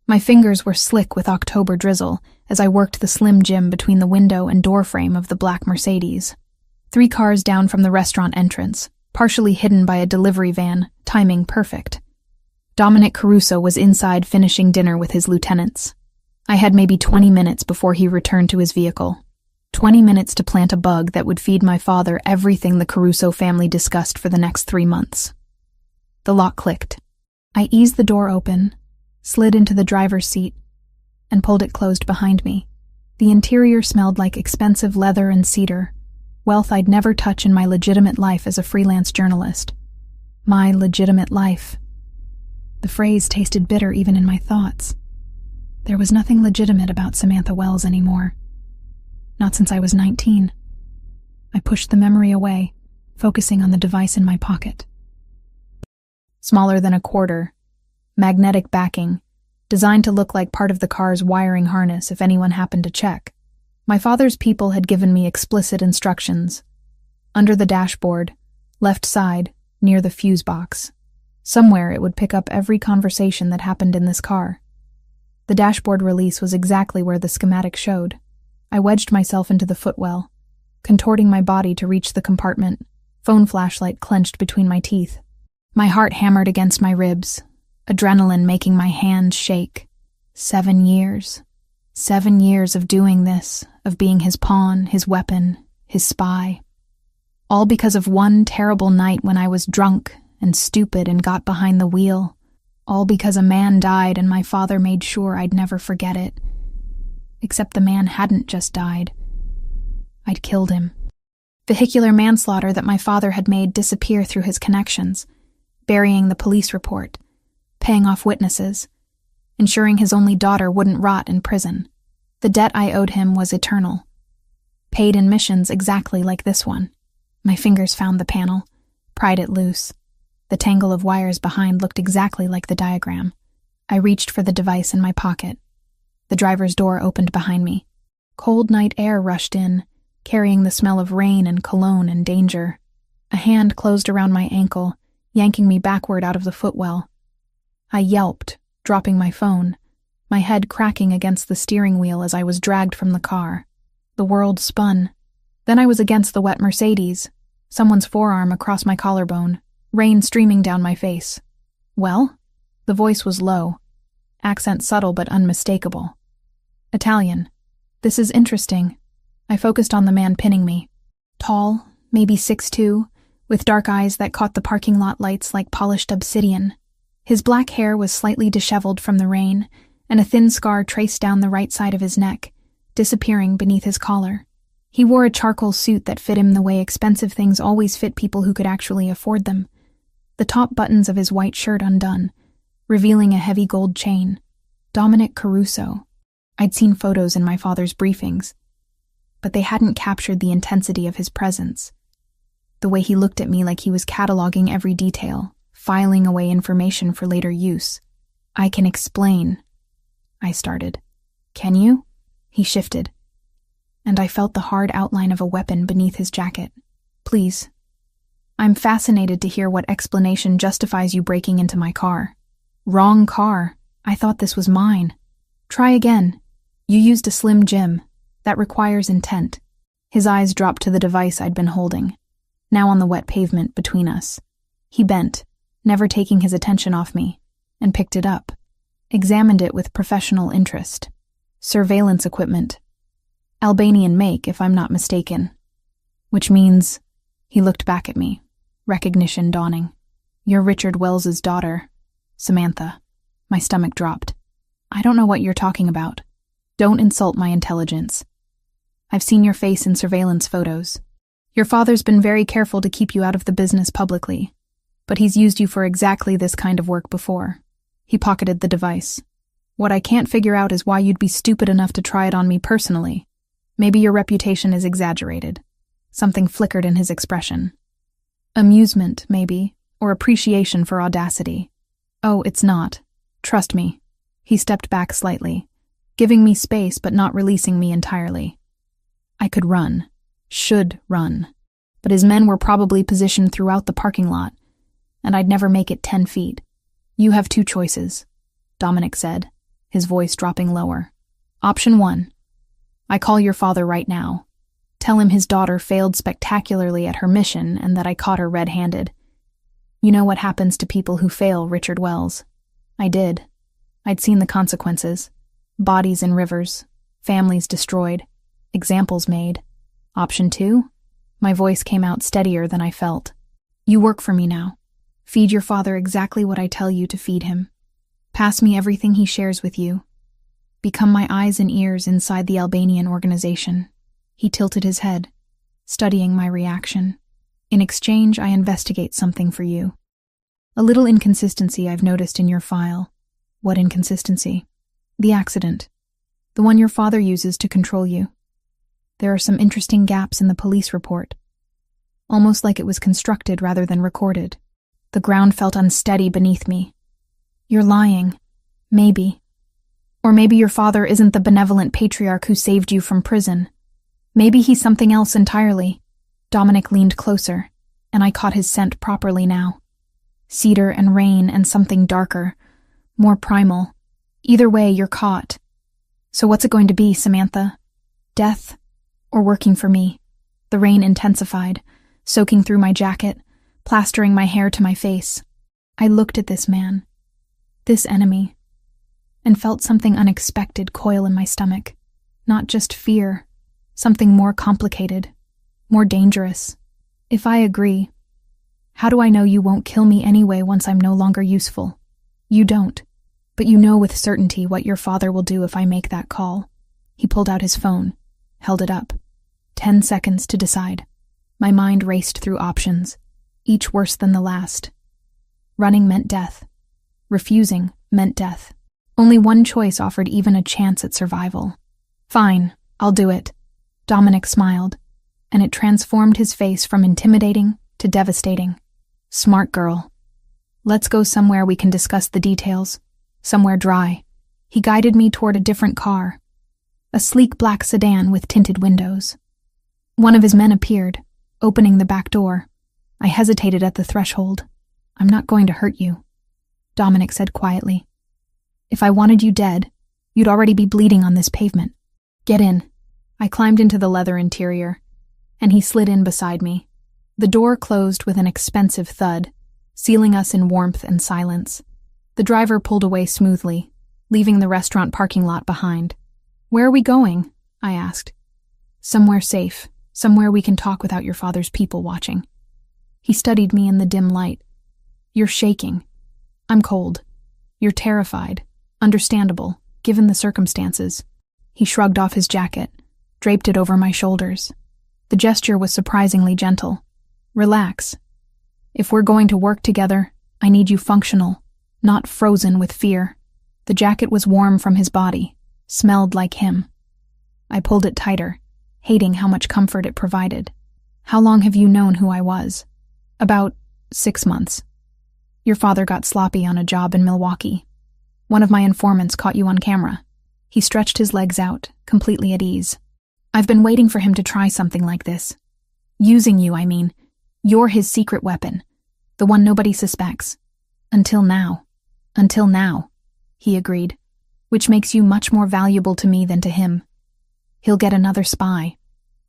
My fingers were slick with October drizzle as I worked the Slim Jim between the window and door frame of the black Mercedes. 3 cars down from the restaurant entrance, partially hidden by a delivery van, timing perfect. Dominic Caruso was inside finishing dinner with his lieutenants. I had maybe 20 minutes before he returned to his vehicle. 20 minutes to plant a bug that would feed my father everything the Caruso family discussed for the next 3 months. The lock clicked. I eased the door open, slid into the driver's seat, and pulled it closed behind me. The interior smelled like expensive leather and cedar, wealth I'd never touch in my legitimate life as a freelance journalist. My legitimate life. The phrase tasted bitter even in my thoughts. There was nothing legitimate about Samantha Wells anymore. Not since I was 19. I pushed the memory away, focusing on the device in my pocket. Smaller than a quarter, magnetic backing, designed to look like part of the car's wiring harness if anyone happened to check. My father's people had given me explicit instructions. Under the dashboard, left side, near the fuse box. Somewhere it would pick up every conversation that happened in this car. The dashboard release was exactly where the schematic showed. I wedged myself into the footwell, contorting my body to reach the compartment, phone flashlight clenched between my teeth. My heart hammered against my ribs, adrenaline making my hands shake. 7 years. 7 years of doing this, of being his pawn, his weapon, his spy. All because of one terrible night when I was drunk and stupid and got behind the wheel. All because a man died and my father made sure I'd never forget it. Except the man hadn't just died. I'd killed him. Vehicular manslaughter that my father had made disappear through his connections, burying the police report, paying off witnesses, ensuring his only daughter wouldn't rot in prison. The debt I owed him was eternal. Paid in missions exactly like this one. My fingers found the panel, pried it loose. The tangle of wires behind looked exactly like the diagram. I reached for the device in my pocket. The driver's door opened behind me. Cold night air rushed in, carrying the smell of rain and cologne and danger. A hand closed around my ankle, yanking me backward out of the footwell. I yelped, dropping my phone, my head cracking against the steering wheel as I was dragged from the car. The world spun. Then I was against the wet Mercedes, someone's forearm across my collarbone, rain streaming down my face. Well? The voice was low, accent subtle but unmistakable. Italian. This is interesting. I focused on the man pinning me. Tall, maybe 6'2", with dark eyes that caught the parking lot lights like polished obsidian. His black hair was slightly disheveled from the rain, and a thin scar traced down the right side of his neck, disappearing beneath his collar. He wore a charcoal suit that fit him the way expensive things always fit people who could actually afford them. The top buttons of his white shirt undone, revealing a heavy gold chain. Dominic Caruso. I'd seen photos in my father's briefings, but they hadn't captured the intensity of his presence. The way he looked at me like he was cataloging every detail, filing away information for later use. I can explain, I started. Can you? He shifted, and I felt the hard outline of a weapon beneath his jacket. Please. I'm fascinated to hear what explanation justifies you breaking into my car. Wrong car. I thought this was mine. Try again. You used a Slim Jim. That requires intent. His eyes dropped to the device I'd been holding, now on the wet pavement between us. He bent, never taking his attention off me, and picked it up, examined it with professional interest. Surveillance equipment. Albanian make, if I'm not mistaken. Which means, he looked back at me, recognition dawning. You're Richard Wells's daughter, Samantha. My stomach dropped. I don't know what you're talking about. Don't insult my intelligence. I've seen your face in surveillance photos. Your father's been very careful to keep you out of the business publicly, but he's used you for exactly this kind of work before. He pocketed the device. What I can't figure out is why you'd be stupid enough to try it on me personally. Maybe your reputation is exaggerated. Something flickered in his expression. Amusement, maybe, or appreciation for audacity. Oh, it's not. Trust me. He stepped back slightly, giving me space but not releasing me entirely. I could run. Should run. But his men were probably positioned throughout the parking lot, and I'd never make it 10 feet. You have 2 choices, Dominic said, his voice dropping lower. Option 1. I call your father right now. Tell him his daughter failed spectacularly at her mission and that I caught her red-handed. You know what happens to people who fail, Richard Wells. I did. I'd seen the consequences. Bodies in rivers, families destroyed, examples made. Option 2? My voice came out steadier than I felt. You work for me now. Feed your father exactly what I tell you to feed him. Pass me everything he shares with you. Become my eyes and ears inside the Albanian organization. He tilted his head, studying my reaction. In exchange, I investigate something for you. A little inconsistency I've noticed in your file. What inconsistency? The accident. The one your father uses to control you. There are some interesting gaps in the police report. Almost like it was constructed rather than recorded. The ground felt unsteady beneath me. You're lying. Maybe. Or maybe your father isn't the benevolent patriarch who saved you from prison. Maybe he's something else entirely. Dominic leaned closer, and I caught his scent properly now. Cedar and rain and something darker, more primal. Either way, you're caught. So what's it going to be, Samantha? Death? Or working for me? The rain intensified, soaking through my jacket, plastering my hair to my face. I looked at this man, this enemy, and felt something unexpected coil in my stomach. Not just fear, something more complicated, more dangerous. If I agree, how do I know you won't kill me anyway once I'm no longer useful? You don't, but you know with certainty what your father will do if I make that call. He pulled out his phone, held it up. 10 seconds to decide. My mind raced through options, each worse than the last. Running meant death. Refusing meant death. Only one choice offered even a chance at survival. Fine, I'll do it. Dominic smiled, and it transformed his face from intimidating to devastating. Smart girl. Let's go somewhere we can discuss the details. Somewhere dry. He guided me toward a different car. A sleek black sedan with tinted windows. One of his men appeared, opening the back door. I hesitated at the threshold. I'm not going to hurt you, Dominic said quietly. If I wanted you dead, you'd already be bleeding on this pavement. Get in. I climbed into the leather interior, and he slid in beside me. The door closed with an expensive thud, sealing us in warmth and silence. The driver pulled away smoothly, leaving the restaurant parking lot behind. Where are we going? I asked. Somewhere safe, somewhere we can talk without your father's people watching. He studied me in the dim light. You're shaking. I'm cold. You're terrified. Understandable, given the circumstances. He shrugged off his jacket, draped it over my shoulders. The gesture was surprisingly gentle. Relax. If we're going to work together, I need you functional, not frozen with fear. The jacket was warm from his body, smelled like him. I pulled it tighter, hating how much comfort it provided. How long have you known who I was? About 6 months. Your father got sloppy on a job in Milwaukee. One of my informants caught you on camera. He stretched his legs out, completely at ease. I've been waiting for him to try something like this. Using you, I mean. You're his secret weapon. The one nobody suspects. Until now. Until now, he agreed. Which makes you much more valuable to me than to him. He'll get another spy.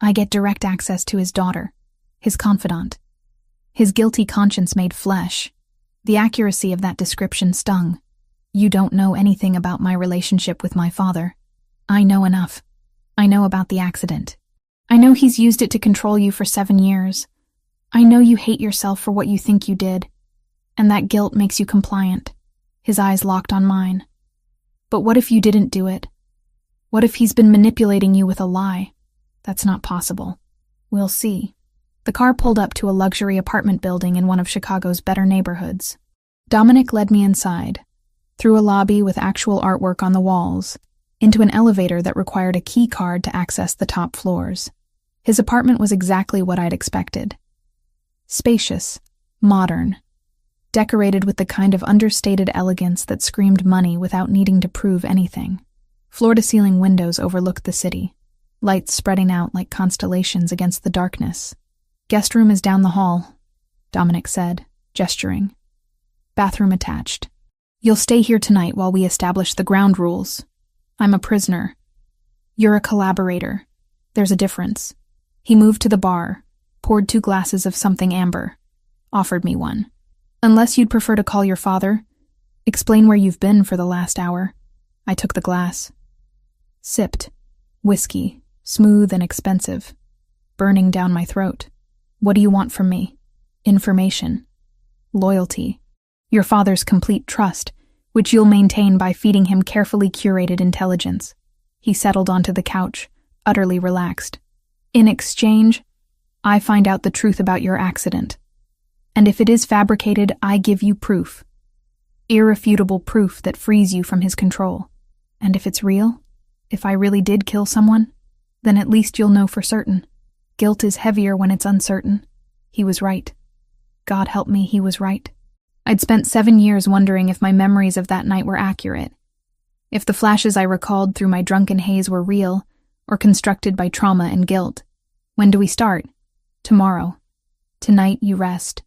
I get direct access to his daughter, his confidant. His guilty conscience made flesh. The accuracy of that description stung. You don't know anything about my relationship with my father. I know enough. I know about the accident. I know he's used it to control you for 7 years. I know you hate yourself for what you think you did. And that guilt makes you compliant. His eyes locked on mine. But what if you didn't do it? What if he's been manipulating you with a lie? That's not possible. We'll see. The car pulled up to a luxury apartment building in one of Chicago's better neighborhoods. Dominic led me inside, through a lobby with actual artwork on the walls, into an elevator that required a key card to access the top floors. His apartment was exactly what I'd expected. Spacious, modern, decorated with the kind of understated elegance that screamed money without needing to prove anything. Floor-to-ceiling windows overlooked the city, lights spreading out like constellations against the darkness. Guest room is down the hall, Dominic said, gesturing. Bathroom attached. You'll stay here tonight while we establish the ground rules. I'm a prisoner. You're a collaborator. There's a difference. He moved to the bar, poured 2 glasses of something amber, offered me one. Unless you'd prefer to call your father, explain where you've been for the last hour. I took the glass. Sipped. Whiskey, smooth and expensive, burning down my throat. What do you want from me? Information. Loyalty. Your father's complete trust, which you'll maintain by feeding him carefully curated intelligence. He settled onto the couch, utterly relaxed. In exchange, I find out the truth about your accident. And if it is fabricated, I give you proof. Irrefutable proof that frees you from his control. And if it's real, if I really did kill someone, then at least you'll know for certain. Guilt is heavier when it's uncertain. He was right. God help me, he was right. I'd spent 7 years wondering if my memories of that night were accurate. If the flashes I recalled through my drunken haze were real, or constructed by trauma and guilt. When do we start? Tomorrow. Tonight you rest.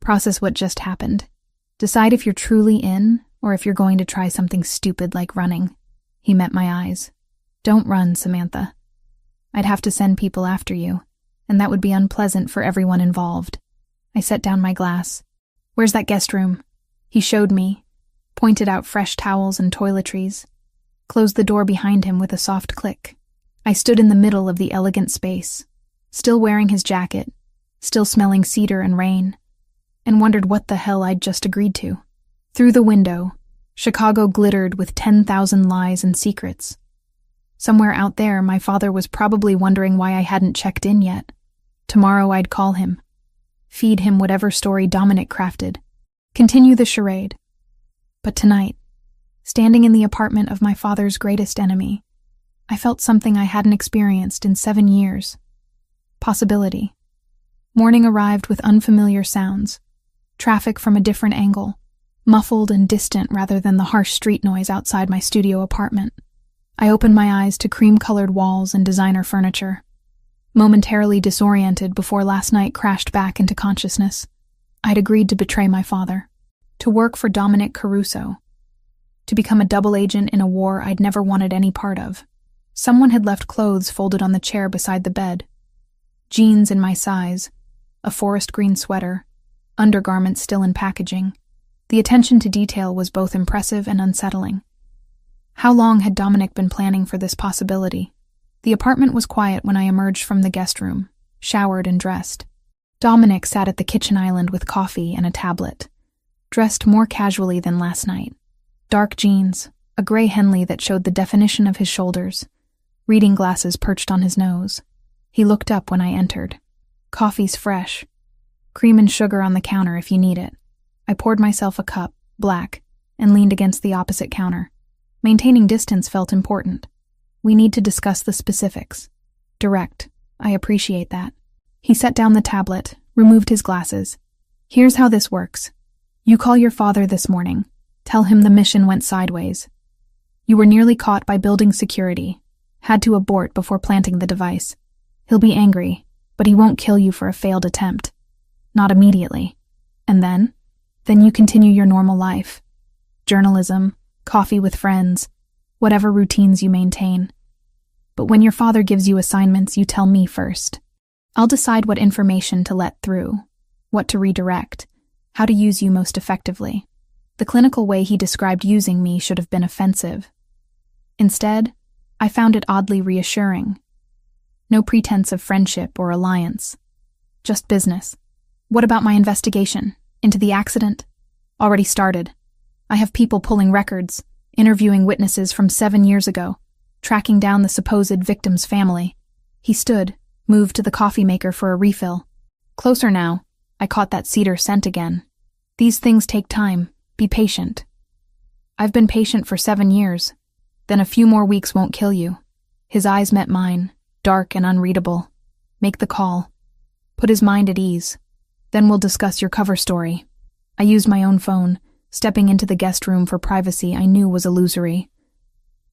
Process what just happened. Decide if you're truly in, or if you're going to try something stupid like running. He met my eyes. Don't run, Samantha. I'd have to send people after you, and that would be unpleasant for everyone involved. I set down my glass. Where's that guest room? He showed me, pointed out fresh towels and toiletries, closed the door behind him with a soft click. I stood in the middle of the elegant space, still wearing his jacket, still smelling cedar and rain, and wondered what the hell I'd just agreed to. Through the window, Chicago glittered with 10,000 lies and secrets. Somewhere out there, my father was probably wondering why I hadn't checked in yet. Tomorrow I'd call him, feed him whatever story Dominic crafted, continue the charade. But tonight, standing in the apartment of my father's greatest enemy, I felt something I hadn't experienced in 7 years. Possibility. Morning arrived with unfamiliar sounds, traffic from a different angle, muffled and distant rather than the harsh street noise outside my studio apartment. I opened my eyes to cream-colored walls and designer furniture, momentarily disoriented before last night crashed back into consciousness. I'd agreed to betray my father, to work for Dominic Caruso, to become a double agent in a war I'd never wanted any part of. Someone had left clothes folded on the chair beside the bed. Jeans in my size, a forest green sweater, undergarments still in packaging. The attention to detail was both impressive and unsettling. How long had Dominic been planning for this possibility? The apartment was quiet when I emerged from the guest room, showered and dressed. Dominic sat at the kitchen island with coffee and a tablet, dressed more casually than last night. Dark jeans, a gray Henley that showed the definition of his shoulders, reading glasses perched on his nose. He looked up when I entered. Coffee's fresh. Cream and sugar on the counter if you need it. I poured myself a cup, black, and leaned against the opposite counter. Maintaining distance felt important. We need to discuss the specifics. Direct. I appreciate that. He set down the tablet, removed his glasses. Here's how this works. You call your father this morning. Tell him the mission went sideways. You were nearly caught by building security. Had to abort before planting the device. He'll be angry, but he won't kill you for a failed attempt. Not immediately. And then? Then you continue your normal life. Journalism, coffee with friends, whatever routines you maintain. But when your father gives you assignments, you tell me first. I'll decide what information to let through, what to redirect, how to use you most effectively. The clinical way he described using me should have been offensive. Instead, I found it oddly reassuring. No pretense of friendship or alliance. Just business. What about my investigation? Into the accident? Already started. I have people pulling records, interviewing witnesses from 7 years ago, tracking down the supposed victim's family. He stood, moved to the coffee maker for a refill. Closer now. I caught that cedar scent again. These things take time. Be patient. I've been patient for 7 years. Then a few more weeks won't kill you. His eyes met mine, dark and unreadable. Make the call. Put his mind at ease. Then we'll discuss your cover story. I used my own phone, stepping into the guest room for privacy I knew was illusory.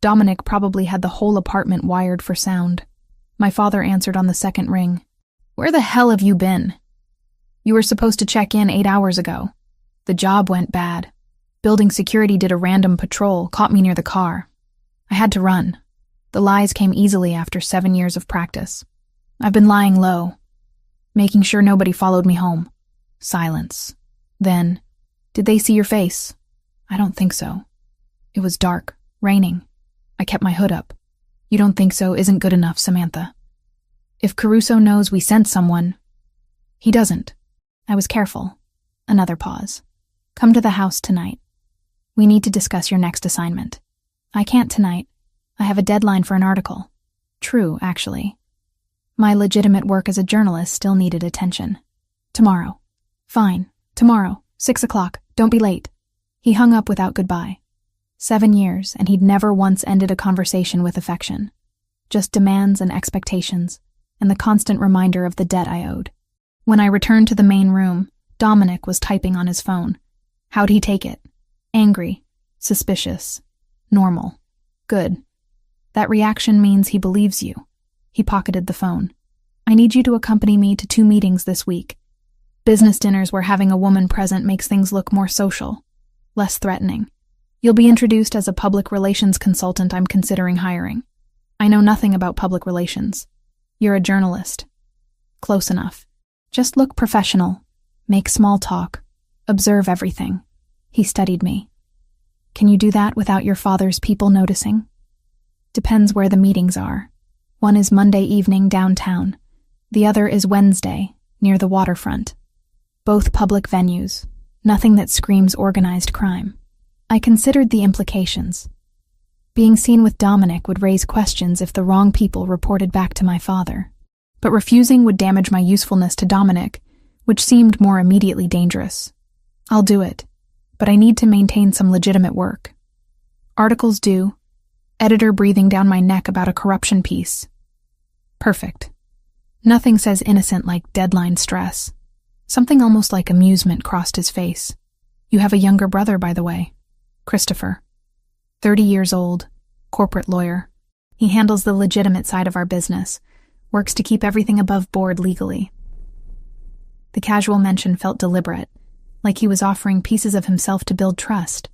Dominic probably had the whole apartment wired for sound. My father answered on the second ring. Where the hell have you been? You were supposed to check in 8 hours ago. The job went bad. Building security did a random patrol, caught me near the car. I had to run. The lies came easily after 7 years of practice. I've been lying low, making sure nobody followed me home. Silence. Then, did they see your face? I don't think so. It was dark, raining. I kept my hood up. You don't think so isn't good enough, Samantha. If Caruso knows we sent someone, he doesn't. I was careful. Another pause. Come to the house tonight. We need to discuss your next assignment. I can't tonight. I have a deadline for an article. True, actually. My legitimate work as a journalist still needed attention. Tomorrow. Fine. Tomorrow. 6 o'clock. Don't be late. He hung up without goodbye. 7 years, and he'd never once ended a conversation with affection. Just demands and expectations, and the constant reminder of the debt I owed. When I returned to the main room, Dominic was typing on his phone. How'd he take it? Angry. Suspicious. Normal. Good. That reaction means he believes you. He pocketed the phone. I need you to accompany me to 2 meetings this week. Business dinners where having a woman present makes things look more social, less threatening. You'll be introduced as a public relations consultant I'm considering hiring. I know nothing about public relations. You're a journalist. Close enough. Just look professional. Make small talk. Observe everything. He studied me. Can you do that without your father's people noticing? Depends where the meetings are. One is Monday evening downtown. The other is Wednesday, near the waterfront. Both public venues. Nothing that screams organized crime. I considered the implications. Being seen with Dominic would raise questions if the wrong people reported back to my father. But refusing would damage my usefulness to Dominic, which seemed more immediately dangerous. I'll do it, but I need to maintain some legitimate work. Articles due. Editor breathing down my neck about a corruption piece. Perfect. Nothing says innocent like deadline stress. Something almost like amusement crossed his face. You have a younger brother, by the way. Christopher. 30 years old. Corporate lawyer. He handles the legitimate side of our business. Works to keep everything above board legally. The casual mention felt deliberate, like he was offering pieces of himself to build trust,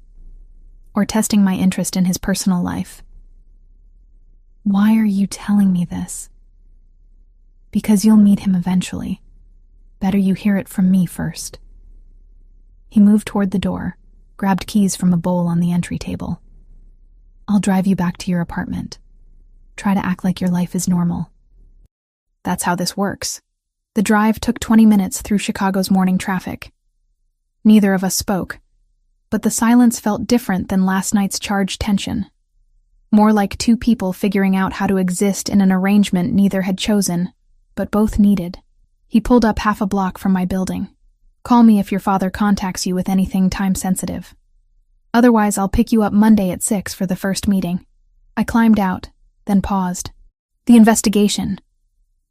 or testing my interest in his personal life. Why are you telling me this? Because you'll meet him eventually. Better you hear it from me first. He moved toward the door, grabbed keys from a bowl on the entry table. I'll drive you back to your apartment. Try to act like your life is normal. That's how this works. The drive took 20 minutes through Chicago's morning traffic. Neither of us spoke, but the silence felt different than last night's charged tension. More like two people figuring out how to exist in an arrangement neither had chosen, but both needed. He pulled up half a block from my building. Call me if your father contacts you with anything time-sensitive. Otherwise, I'll pick you up Monday at 6 for the first meeting. I climbed out, then paused. The investigation.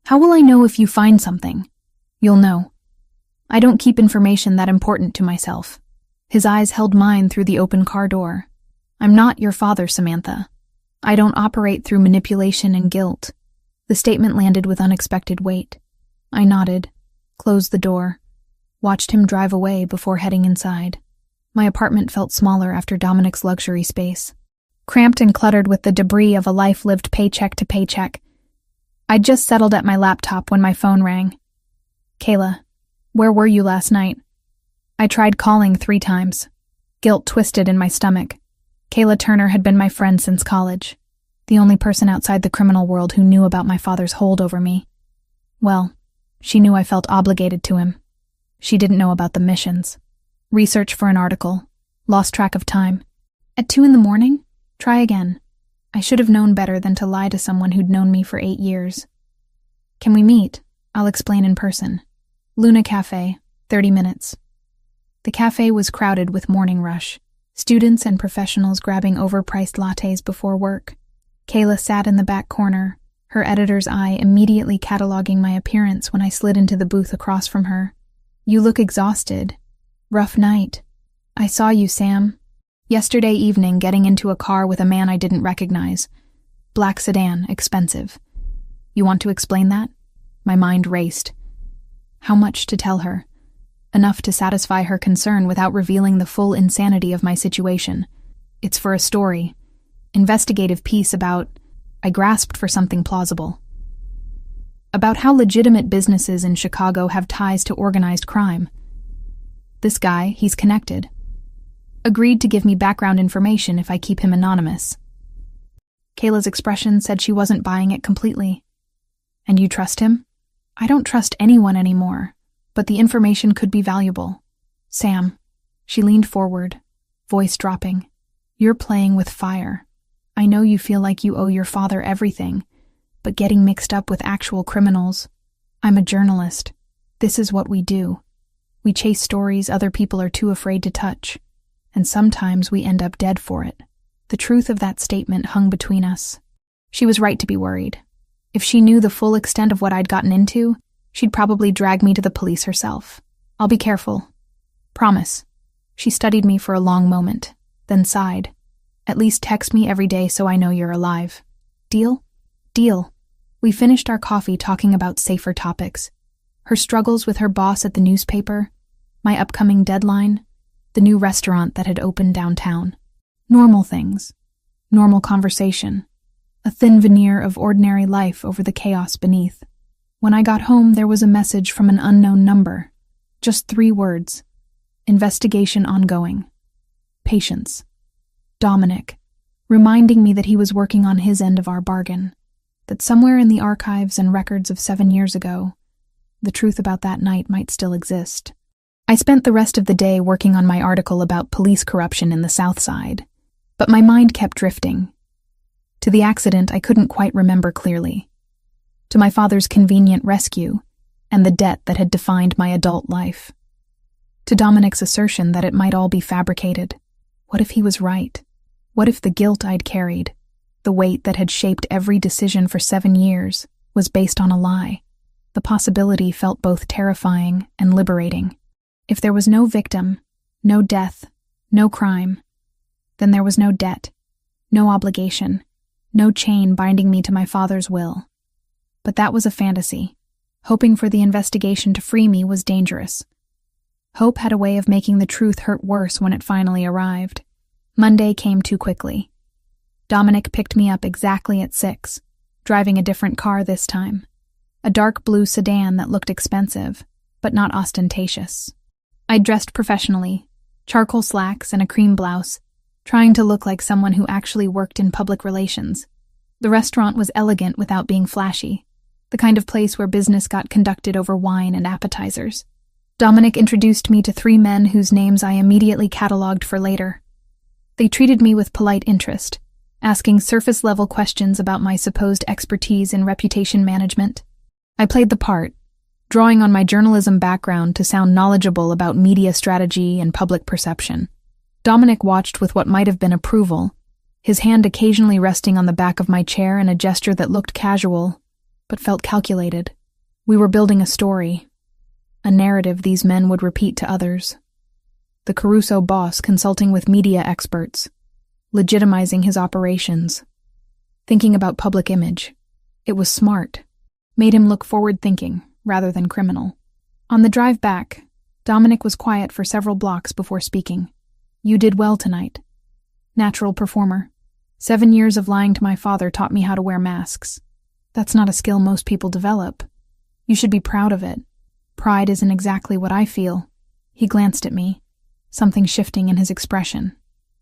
How will I know if you find something? You'll know. I don't keep information that important to myself. His eyes held mine through the open car door. I'm not your father, Samantha. I don't operate through manipulation and guilt. The statement landed with unexpected weight. I nodded, closed the door, watched him drive away before heading inside. My apartment felt smaller after Dominic's luxury space, cramped and cluttered with the debris of a life lived paycheck to paycheck. I'd just settled at my laptop when my phone rang. Kayla, where were you last night? I tried calling 3 times. Guilt twisted in my stomach. Kayla Turner had been my friend since college, the only person outside the criminal world who knew about my father's hold over me. Well, she knew I felt obligated to him. She didn't know about the missions. Research for an article. Lost track of time. At 2 a.m? Try again. I should have known better than to lie to someone who'd known me for 8 years. Can we meet? I'll explain in person. Luna Cafe, 30 minutes. The cafe was crowded with morning rush. Students and professionals grabbing overpriced lattes before work. Kayla sat in the back corner, her editor's eye immediately cataloging my appearance when I slid into the booth across from her. You look exhausted. Rough night. I saw you, Sam. Yesterday evening, getting into a car with a man I didn't recognize. Black sedan, expensive. You want to explain that? My mind raced. How much to tell her? enough to satisfy her concern without revealing the full insanity of my situation. It's for a story, investigative piece about, I grasped for something plausible, about how legitimate businesses in Chicago have ties to organized crime. This guy, he's connected, agreed to give me background information if I keep him anonymous. Kayla's expression said she wasn't buying it completely. And you trust him? I don't trust anyone anymore, but the information could be valuable. Sam, she leaned forward, voice dropping. You're playing with fire. I know you feel like you owe your father everything, but getting mixed up with actual criminals. I'm a journalist. This is what we do. We chase stories other people are too afraid to touch, and sometimes we end up dead for it. The truth of that statement hung between us. She was right to be worried. If she knew the full extent of what I'd gotten into, she'd probably drag me to the police herself. I'll be careful. Promise. She studied me for a long moment, then sighed. At least text me every day so I know you're alive. Deal? Deal. We finished our coffee talking about safer topics. Her struggles with her boss at the newspaper, my upcoming deadline, the new restaurant that had opened downtown. Normal things. Normal conversation. A thin veneer of ordinary life over the chaos beneath. When I got home, there was a message from an unknown number. Just 3 words. Investigation ongoing. Patience. Dominic, reminding me that he was working on his end of our bargain. That somewhere in the archives and records of 7 years ago, the truth about that night might still exist. I spent the rest of the day working on my article about police corruption in the South Side, but my mind kept drifting. To the accident I couldn't quite remember clearly. To my father's convenient rescue, and the debt that had defined my adult life. To Dominic's assertion that it might all be fabricated. What if he was right? What if the guilt I'd carried, the weight that had shaped every decision for 7 years, was based on a lie? The possibility felt both terrifying and liberating. If there was no victim, no death, no crime, then there was no debt, no obligation, no chain binding me to my father's will. But that was a fantasy. Hoping for the investigation to free me was dangerous. Hope had a way of making the truth hurt worse when it finally arrived. Monday came too quickly. Dominic picked me up exactly at 6, driving a different car this time. A dark blue sedan that looked expensive, but not ostentatious. I'd dressed professionally, charcoal slacks and a cream blouse, trying to look like someone who actually worked in public relations. The restaurant was elegant without being flashy, the kind of place where business got conducted over wine and appetizers. Dominic introduced me to 3 men whose names I immediately cataloged for later. They treated me with polite interest, asking surface-level questions about my supposed expertise in reputation management. I played the part, drawing on my journalism background to sound knowledgeable about media strategy and public perception. Dominic watched with what might have been approval, his hand occasionally resting on the back of my chair in a gesture that looked casual, but felt calculated. We were building a story, a narrative these men would repeat to others. The Caruso boss consulting with media experts, legitimizing his operations, thinking about public image. It was smart, made him look forward-thinking rather than criminal. On the drive back, Dominic was quiet for several blocks before speaking. You did well tonight. Natural performer. 7 years of lying to my father taught me how to wear masks. That's not a skill most people develop. You should be proud of it. Pride isn't exactly what I feel. He glanced at me, something shifting in his expression.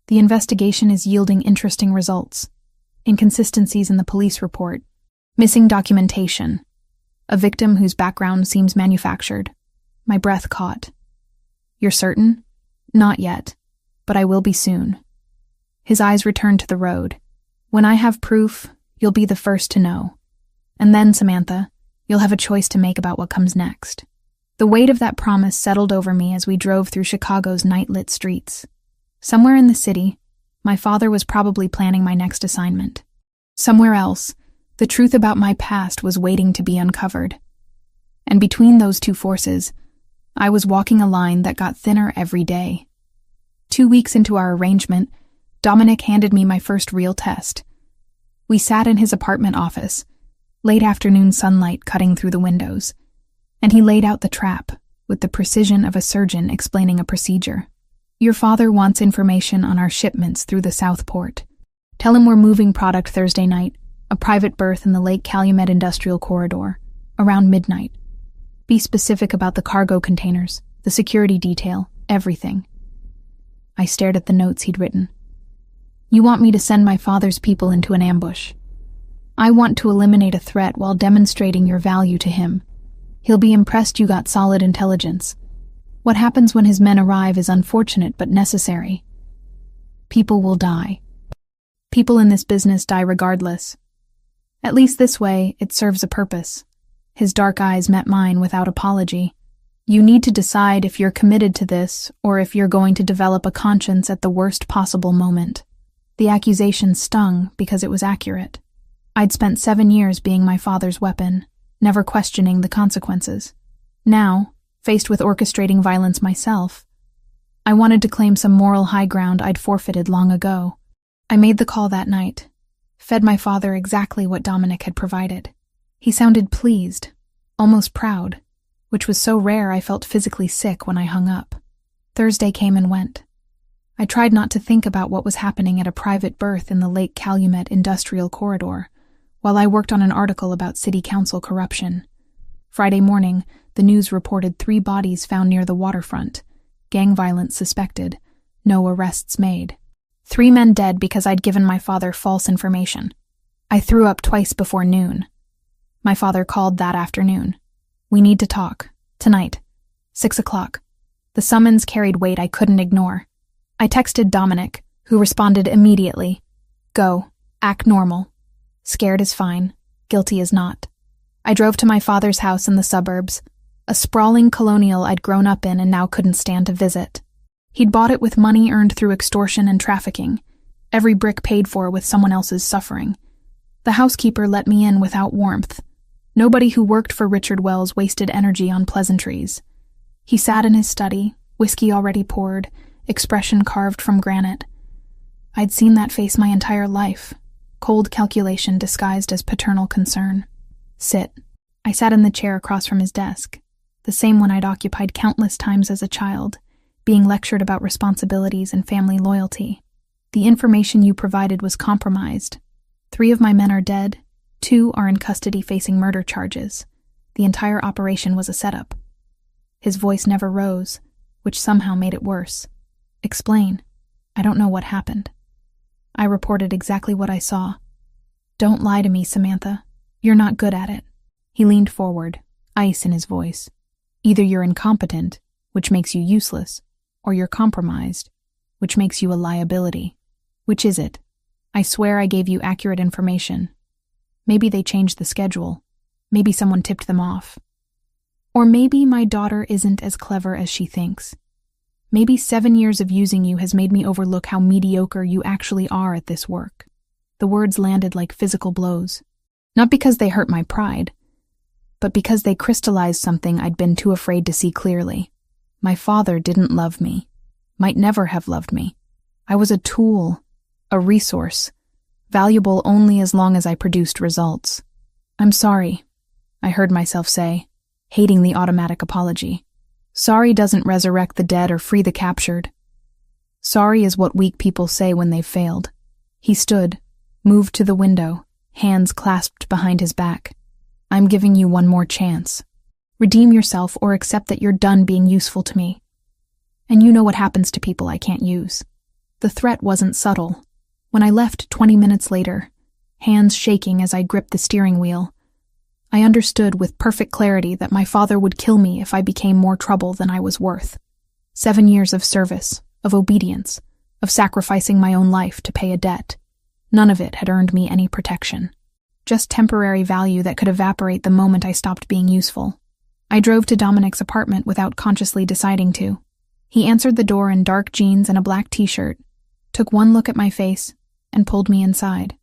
The investigation is yielding interesting results. Inconsistencies in the police report. Missing documentation. A victim whose background seems manufactured. My breath caught. You're certain? Not yet, but I will be soon. His eyes returned to the road. When I have proof, you'll be the first to know. And then, Samantha, you'll have a choice to make about what comes next. The weight of that promise settled over me as we drove through Chicago's night-lit streets. Somewhere in the city, my father was probably planning my next assignment. Somewhere else, the truth about my past was waiting to be uncovered. And between those two forces, I was walking a line that got thinner every day. 2 weeks into our arrangement, Dominic handed me my first real test. We sat in his apartment office, late afternoon sunlight cutting through the windows, and he laid out the trap, with the precision of a surgeon explaining a procedure. Your father wants information on our shipments through the South Port. Tell him we're moving product Thursday night, a private berth in the Lake Calumet Industrial Corridor, around midnight. Be specific about the cargo containers, the security detail, everything. I stared at the notes he'd written. You want me to send my father's people into an ambush. I want to eliminate a threat while demonstrating your value to him. He'll be impressed you got solid intelligence. What happens when his men arrive is unfortunate but necessary. People will die. People in this business die regardless. At least this way, it serves a purpose. His dark eyes met mine without apology. You need to decide if you're committed to this or if you're going to develop a conscience at the worst possible moment. The accusation stung because it was accurate. I'd spent 7 years being my father's weapon, never questioning the consequences. Now, faced with orchestrating violence myself, I wanted to claim some moral high ground I'd forfeited long ago. I made the call that night, fed my father exactly what Dominic had provided. He sounded pleased, almost proud, which was so rare I felt physically sick when I hung up. Thursday came and went. I tried not to think about what was happening at a private berth in the Lake Calumet Industrial Corridor, while I worked on an article about city council corruption. Friday morning, the news reported 3 bodies found near the waterfront, gang violence suspected, no arrests made. 3 men dead because I'd given my father false information. I threw up twice before noon. My father called that afternoon. We need to talk. Tonight. 6 o'clock. The summons carried weight I couldn't ignore. I texted Dominic, who responded immediately. Go. Act normal. Scared is fine. Guilty is not. I drove to my father's house in the suburbs, a sprawling colonial I'd grown up in and now couldn't stand to visit. He'd bought it with money earned through extortion and trafficking, every brick paid for with someone else's suffering. The housekeeper let me in without warmth. Nobody who worked for Richard Wells wasted energy on pleasantries. He sat in his study, whiskey already poured, expression carved from granite. I'd seen that face my entire life, cold calculation disguised as paternal concern. Sit. I sat in the chair across from his desk, the same one I'd occupied countless times as a child, being lectured about responsibilities and family loyalty. The information you provided was compromised. 3 of my men are dead, 2 are in custody facing murder charges. The entire operation was a setup. His voice never rose, which somehow made it worse. Explain. I don't know what happened. I reported exactly what I saw. Don't lie to me, Samantha. You're not good at it. He leaned forward, ice in his voice. Either you're incompetent, which makes you useless, or you're compromised, which makes you a liability. Which is it? I swear I gave you accurate information. Maybe they changed the schedule. Maybe someone tipped them off. Or maybe my daughter isn't as clever as she thinks. Maybe 7 years of using you has made me overlook how mediocre you actually are at this work. The words landed like physical blows. Not because they hurt my pride, but because they crystallized something I'd been too afraid to see clearly. My father didn't love me, might never have loved me. I was a tool, a resource, valuable only as long as I produced results. I'm sorry, I heard myself say, hating the automatic apology. Sorry doesn't resurrect the dead or free the captured. Sorry is what weak people say when they've failed. He stood, moved to the window, hands clasped behind his back. I'm giving you one more chance. Redeem yourself or accept that you're done being useful to me. And you know what happens to people I can't use. The threat wasn't subtle. When I left 20 minutes later, hands shaking as I gripped the steering wheel, I understood with perfect clarity that my father would kill me if I became more trouble than I was worth. 7 years of service, of obedience, of sacrificing my own life to pay a debt. None of it had earned me any protection. Just temporary value that could evaporate the moment I stopped being useful. I drove to Dominic's apartment without consciously deciding to. He answered the door in dark jeans and a black t-shirt, took one look at my face, and pulled me inside.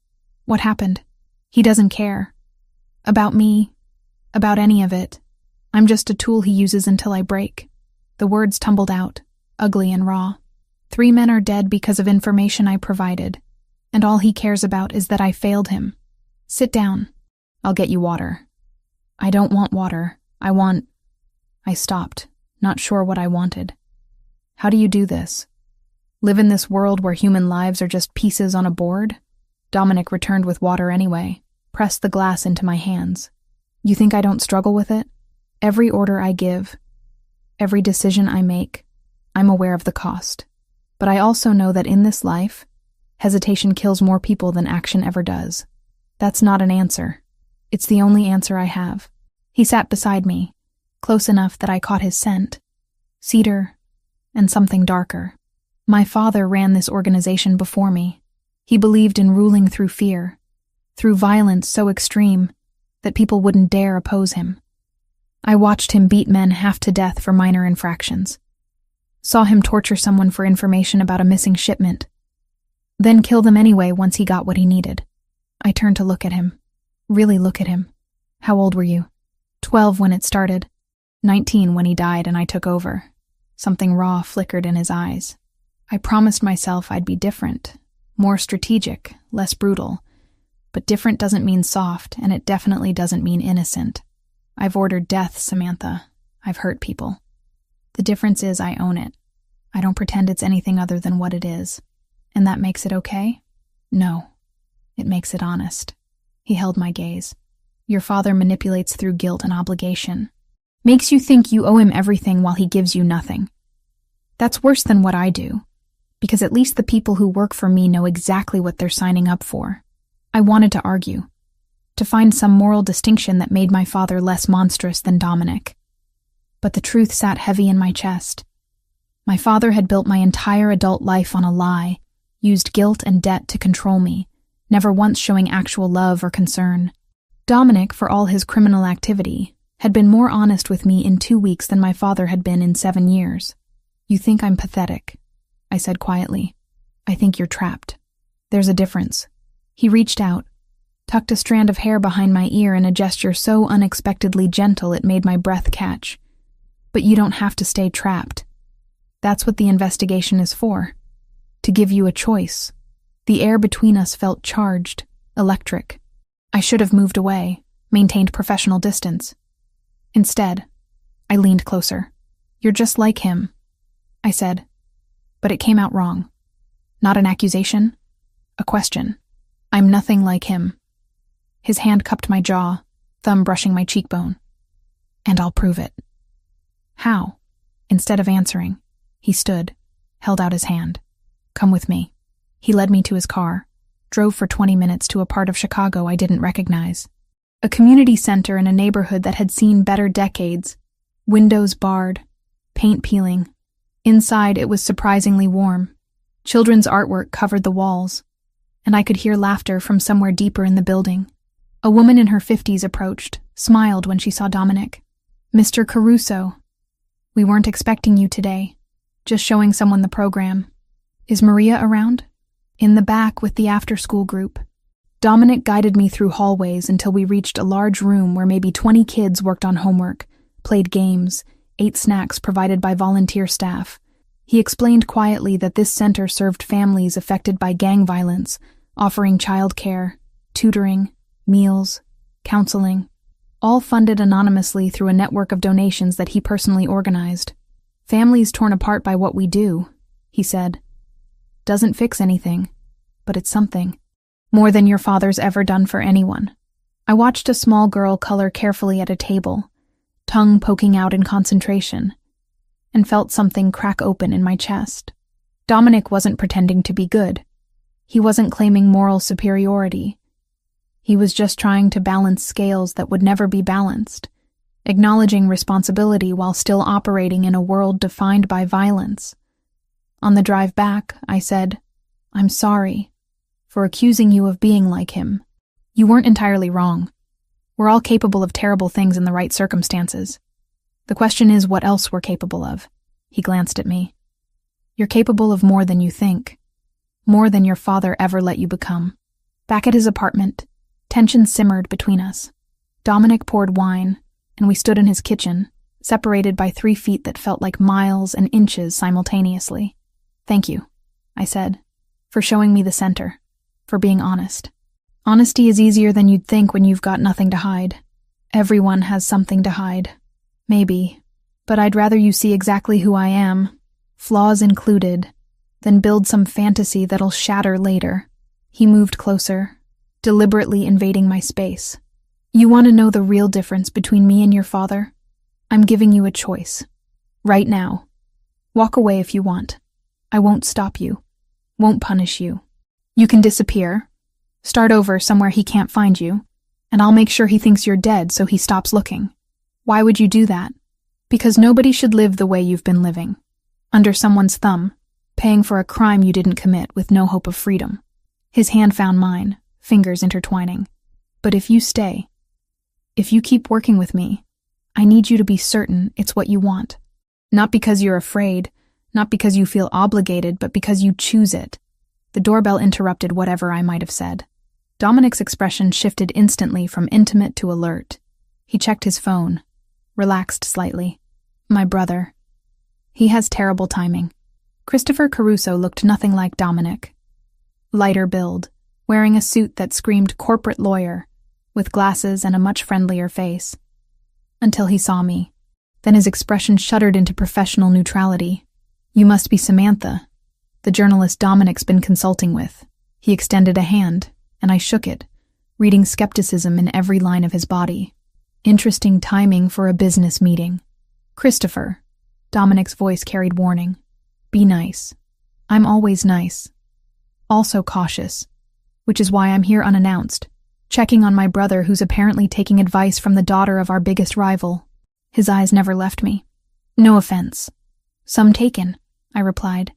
What happened? He doesn't care. About me. About any of it. I'm just a tool he uses until I break. The words tumbled out, ugly and raw. 3 men are dead because of information I provided, and all he cares about is that I failed him. Sit down. I'll get you water. I don't want water. I stopped, not sure what I wanted. How do you do this? Live in this world where human lives are just pieces on a board? Dominic returned with water anyway, pressed the glass into my hands. You think I don't struggle with it? Every order I give, every decision I make, I'm aware of the cost. But I also know that in this life, hesitation kills more people than action ever does. That's not an answer. It's the only answer I have. He sat beside me, close enough that I caught his scent. Cedar and something darker. My father ran this organization before me. He believed in ruling through fear, through violence so extreme that people wouldn't dare oppose him. I watched him beat men half to death for minor infractions. Saw him torture someone for information about a missing shipment, then kill them anyway once he got what he needed. I turned to look at him. Really look at him. How old were you? 12 when it started. 19 when he died and I took over. Something raw flickered in his eyes. I promised myself I'd be different, more strategic, less brutal. But different doesn't mean soft, and it definitely doesn't mean innocent. I've ordered death, Samantha. I've hurt people. The difference is I own it. I don't pretend it's anything other than what it is. And that makes it okay? No. It makes it honest. He held my gaze. Your father manipulates through guilt and obligation. Makes you think you owe him everything while he gives you nothing. That's worse than what I do, because at least the people who work for me know exactly what they're signing up for. I wanted to argue, to find some moral distinction that made my father less monstrous than Dominic. But the truth sat heavy in my chest. My father had built my entire adult life on a lie, used guilt and debt to control me, never once showing actual love or concern. Dominic, for all his criminal activity, had been more honest with me in 2 weeks than my father had been in 7 years. You think I'm pathetic, I said quietly. I think you're trapped. There's a difference. He reached out, tucked a strand of hair behind my ear in a gesture so unexpectedly gentle it made my breath catch. But you don't have to stay trapped. That's what the investigation is for. To give you a choice. The air between us felt charged, electric. I should have moved away, maintained professional distance. Instead, I leaned closer. You're just like him, I said. But it came out wrong. Not an accusation, a question. I'm nothing like him. His hand cupped my jaw, thumb brushing my cheekbone. And I'll prove it. How? Instead of answering, he stood, held out his hand. Come with me. He led me to his car, drove for 20 minutes to a part of Chicago I didn't recognize. A community center in a neighborhood that had seen better decades. Windows barred, paint peeling. Inside, it was surprisingly warm. Children's artwork covered the walls, and I could hear laughter from somewhere deeper in the building. A woman in her 50s approached, smiled when she saw Dominic. Mr. Caruso, we weren't expecting you today. Just showing someone the program. Is Maria around? In the back with the after-school group. Dominic guided me through hallways until we reached a large room where maybe 20 kids worked on homework, played games, ate snacks provided by volunteer staff. He explained quietly that this center served families affected by gang violence, offering childcare, tutoring, meals, counseling, all funded anonymously through a network of donations that he personally organized. Families torn apart by what we do, he said. Doesn't fix anything, but it's something. More than your father's ever done for anyone. I watched a small girl color carefully at a table, tongue poking out in concentration, and felt something crack open in my chest. Dominic wasn't pretending to be good. He wasn't claiming moral superiority. He was just trying to balance scales that would never be balanced, acknowledging responsibility while still operating in a world defined by violence. On the drive back, I said, I'm sorry for accusing you of being like him. You weren't entirely wrong. We're all capable of terrible things in the right circumstances. The question is what else we're capable of. He glanced at me. You're capable of more than you think. More than your father ever let you become. Back at his apartment, tension simmered between us. Dominic poured wine, and we stood in his kitchen, separated by 3 feet that felt like miles and inches simultaneously. Thank you, I said, for showing me the center, for being honest. Honesty is easier than you'd think when you've got nothing to hide. Everyone has something to hide. Maybe, But I'd rather you see exactly who I am, flaws included, than build some fantasy that'll shatter later. He moved closer, deliberately invading my space. You want to know the real difference between me and your father? I'm giving you a choice. Right now. Walk away if you want. I won't stop you. Won't punish you. You can disappear. Start over somewhere he can't find you. And I'll make sure he thinks you're dead so he stops looking. Why would you do that? Because nobody should live the way you've been living. Under someone's thumb, paying for a crime you didn't commit with no hope of freedom. His hand found mine, fingers intertwining. But if you stay, if you keep working with me, I need you to be certain it's what you want. Not because you're afraid, not because you feel obligated, but because you choose it. The doorbell interrupted whatever I might have said. Dominic's expression shifted instantly from intimate to alert. He checked his phone, relaxed slightly. My brother. He has terrible timing. Christopher Caruso looked nothing like Dominic. Lighter build, wearing a suit that screamed corporate lawyer, with glasses and a much friendlier face. Until he saw me. Then his expression shuddered into professional neutrality. You must be Samantha, the journalist Dominic's been consulting with. He extended a hand, and I shook it, reading skepticism in every line of his body. Interesting timing for a business meeting. Christopher, Dominic's voice carried warning. Be nice. I'm always nice. Also cautious, which is why I'm here unannounced, checking on my brother who's apparently taking advice from the daughter of our biggest rival. His eyes never left me. No offense. Some taken, I replied,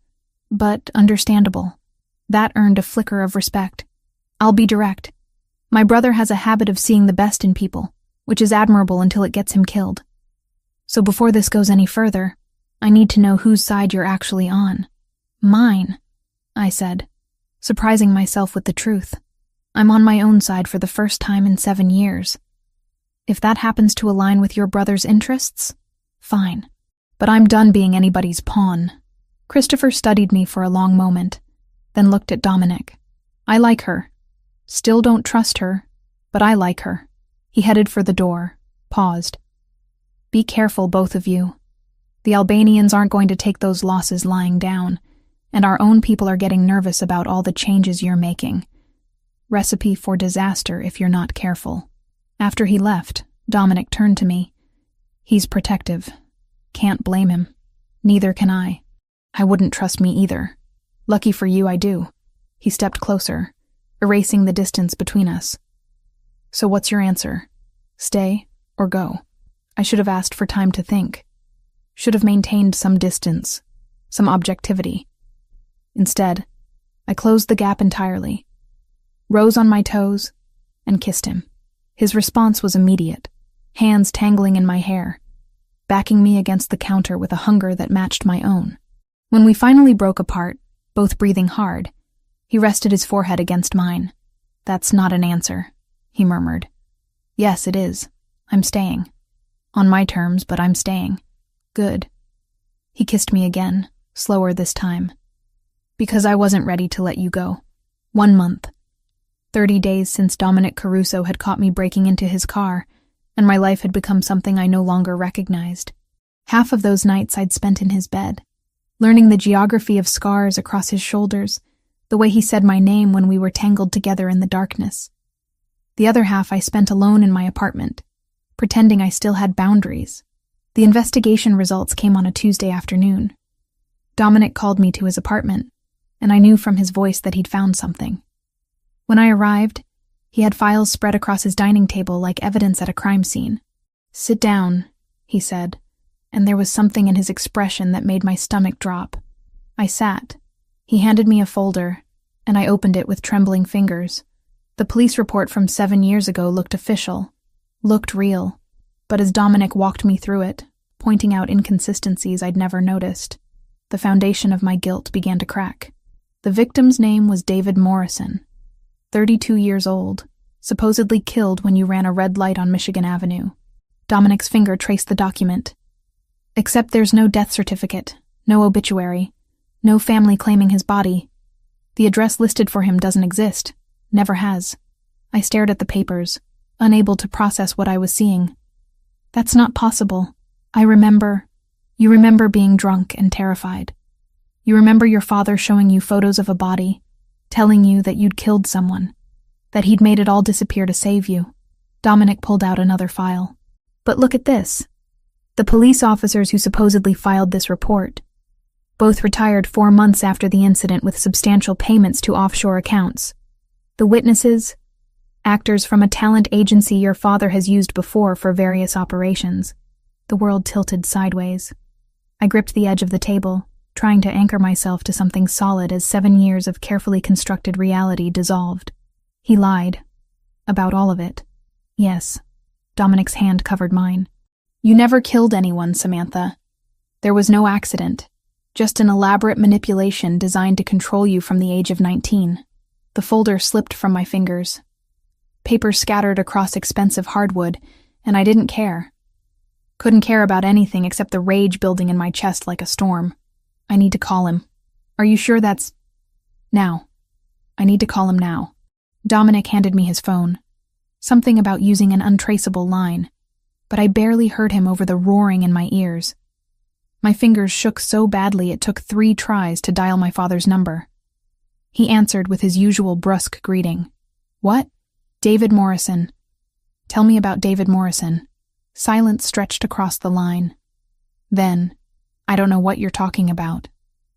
but understandable. That earned a flicker of respect. I'll be direct. My brother has a habit of seeing the best in people, which is admirable until it gets him killed. So before this goes any further, I need to know whose side you're actually on. Mine, I said, surprising myself with the truth. I'm on my own side for the first time in 7 years. If that happens to align with your brother's interests, fine. But I'm done being anybody's pawn. Christopher studied me for a long moment, then looked at Dominic. I like her. Still don't trust her, but I like her. He headed for the door, paused. Be careful, both of you. The Albanians aren't going to take those losses lying down, and our own people are getting nervous about all the changes you're making. Recipe for disaster if you're not careful. After he left, Dominic turned to me. He's protective. Can't blame him. Neither can I. I wouldn't trust me either. Lucky for you, I do. He stepped closer, erasing the distance between us. So what's your answer? Stay or go? I should have asked for time to think. Should have maintained some distance, some objectivity. Instead, I closed the gap entirely, rose on my toes, and kissed him. His response was immediate, hands tangling in my hair, backing me against the counter with a hunger that matched my own. When we finally broke apart, both breathing hard, he rested his forehead against mine. That's not an answer, he murmured. Yes, it is. I'm staying. On my terms, but I'm staying. Good. He kissed me again, slower this time. Because I wasn't ready to let you go. 1 month. 30 days since Dominic Caruso had caught me breaking into his car, and my life had become something I no longer recognized. Half of those nights I'd spent in his bed, learning the geography of scars across his shoulders, the way he said my name when we were tangled together in the darkness. The other half I spent alone in my apartment, pretending I still had boundaries. The investigation results came on a Tuesday afternoon. Dominic called me to his apartment, and I knew from his voice that he'd found something. When I arrived, he had files spread across his dining table like evidence at a crime scene. Sit down, he said, and there was something in his expression that made my stomach drop. I sat. He handed me a folder, and I opened it with trembling fingers. The police report from 7 years ago looked official, looked real, but as Dominic walked me through it, pointing out inconsistencies I'd never noticed, the foundation of my guilt began to crack. The victim's name was David Morrison, 32 years old, supposedly killed when you ran a red light on Michigan Avenue. Dominic's finger traced the document. Except there's no death certificate, no obituary, no family claiming his body. The address listed for him doesn't exist, never has. I stared at the papers, unable to process what I was seeing. That's not possible. I remember, You remember being drunk and terrified. You remember your father showing you photos of a body, telling you that you'd killed someone, that he'd made it all disappear to save you. Dominic pulled out another file. But look at this. The police officers who supposedly filed this report both retired 4 months after the incident with substantial payments to offshore accounts. The witnesses, actors from a talent agency your father has used before for various operations. The world tilted sideways. I gripped the edge of the table, trying to anchor myself to something solid as 7 years of carefully constructed reality dissolved. He lied. About all of it. Yes. Dominic's hand covered mine. You never killed anyone, Samantha. There was no accident. Just an elaborate manipulation designed to control you from the age of 19. The folder slipped from my fingers. Paper scattered across expensive hardwood, and I didn't care. Couldn't care about anything except the rage building in my chest like a storm. I need to call him. Are you sure that's... Now. I need to call him now. Dominic handed me his phone. Something about using an untraceable line, but I barely heard him over the roaring in my ears. My fingers shook so badly it took 3 tries to dial my father's number. He answered with his usual brusque greeting. What? David Morrison. Tell me about David Morrison. Silence stretched across the line. Then, I don't know what you're talking about.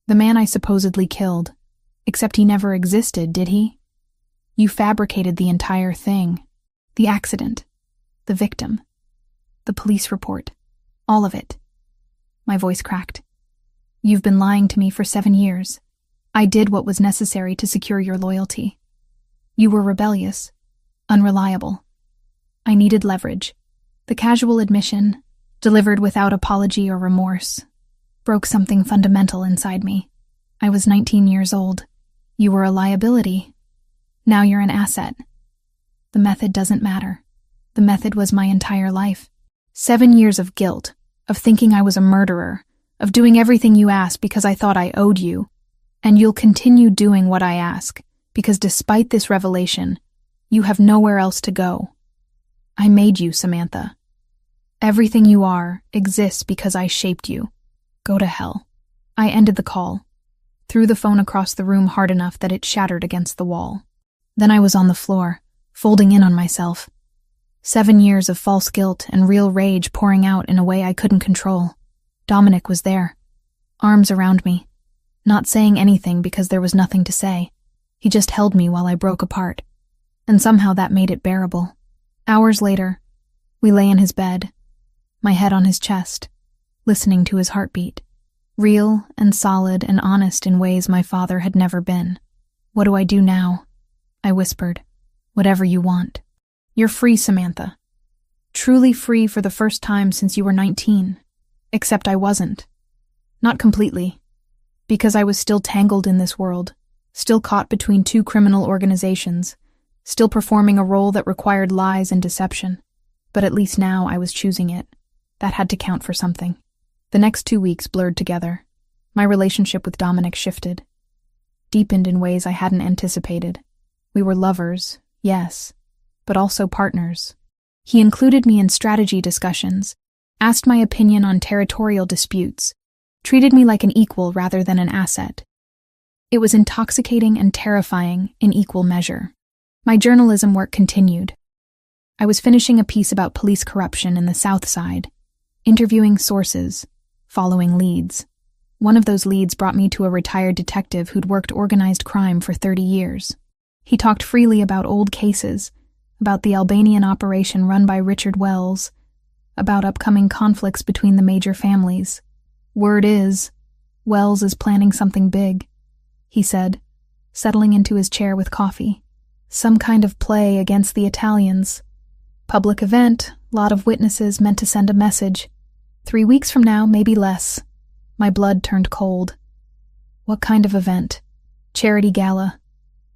The man I supposedly killed. Except he never existed, did he? You fabricated the entire thing. The accident. The victim. The police report. All of it. My voice cracked. You've been lying to me for 7 years. I did what was necessary to secure your loyalty. You were rebellious. Unreliable. I needed leverage. The casual admission, delivered without apology or remorse, broke something fundamental inside me. I was 19 years old. You were a liability. Now you're an asset. The method doesn't matter. The method was my entire life. 7 years of guilt, of thinking I was a murderer, of doing everything you asked because I thought I owed you. And you'll continue doing what I ask, because despite this revelation, you have nowhere else to go. I made you, Samantha. Everything you are exists because I shaped you. Go to hell. I ended the call, threw the phone across the room hard enough that it shattered against the wall. Then I was on the floor, folding in on myself. 7 years of false guilt and real rage pouring out in a way I couldn't control. Dominic was there, arms around me, not saying anything because there was nothing to say. He just held me while I broke apart, and somehow that made it bearable. Hours later, we lay in his bed, my head on his chest, listening to his heartbeat, real and solid and honest in ways my father had never been. What do I do now? I whispered. Whatever you want. You're free, Samantha. Truly free for the first time since you were 19. Except I wasn't. Not completely. Because I was still tangled in this world, still caught between 2 criminal organizations, still performing a role that required lies and deception. But at least now I was choosing it. That had to count for something. The next 2 weeks blurred together. My relationship with Dominic shifted. Deepened in ways I hadn't anticipated. We were lovers, yes, but also partners. He included me in strategy discussions, asked my opinion on territorial disputes, treated me like an equal rather than an asset. It was intoxicating and terrifying in equal measure. My journalism work continued. I was finishing a piece about police corruption in the South Side, interviewing sources, following leads. One of those leads brought me to a retired detective who'd worked organized crime for 30 years. He talked freely about old cases, about the Albanian operation run by Richard Wells, about upcoming conflicts between the major families. Word is, Wells is planning something big, he said, settling into his chair with coffee. Some kind of play against the Italians. Public event, lot of witnesses meant to send a message. 3 weeks from now, maybe less. My blood turned cold. What kind of event? Charity gala.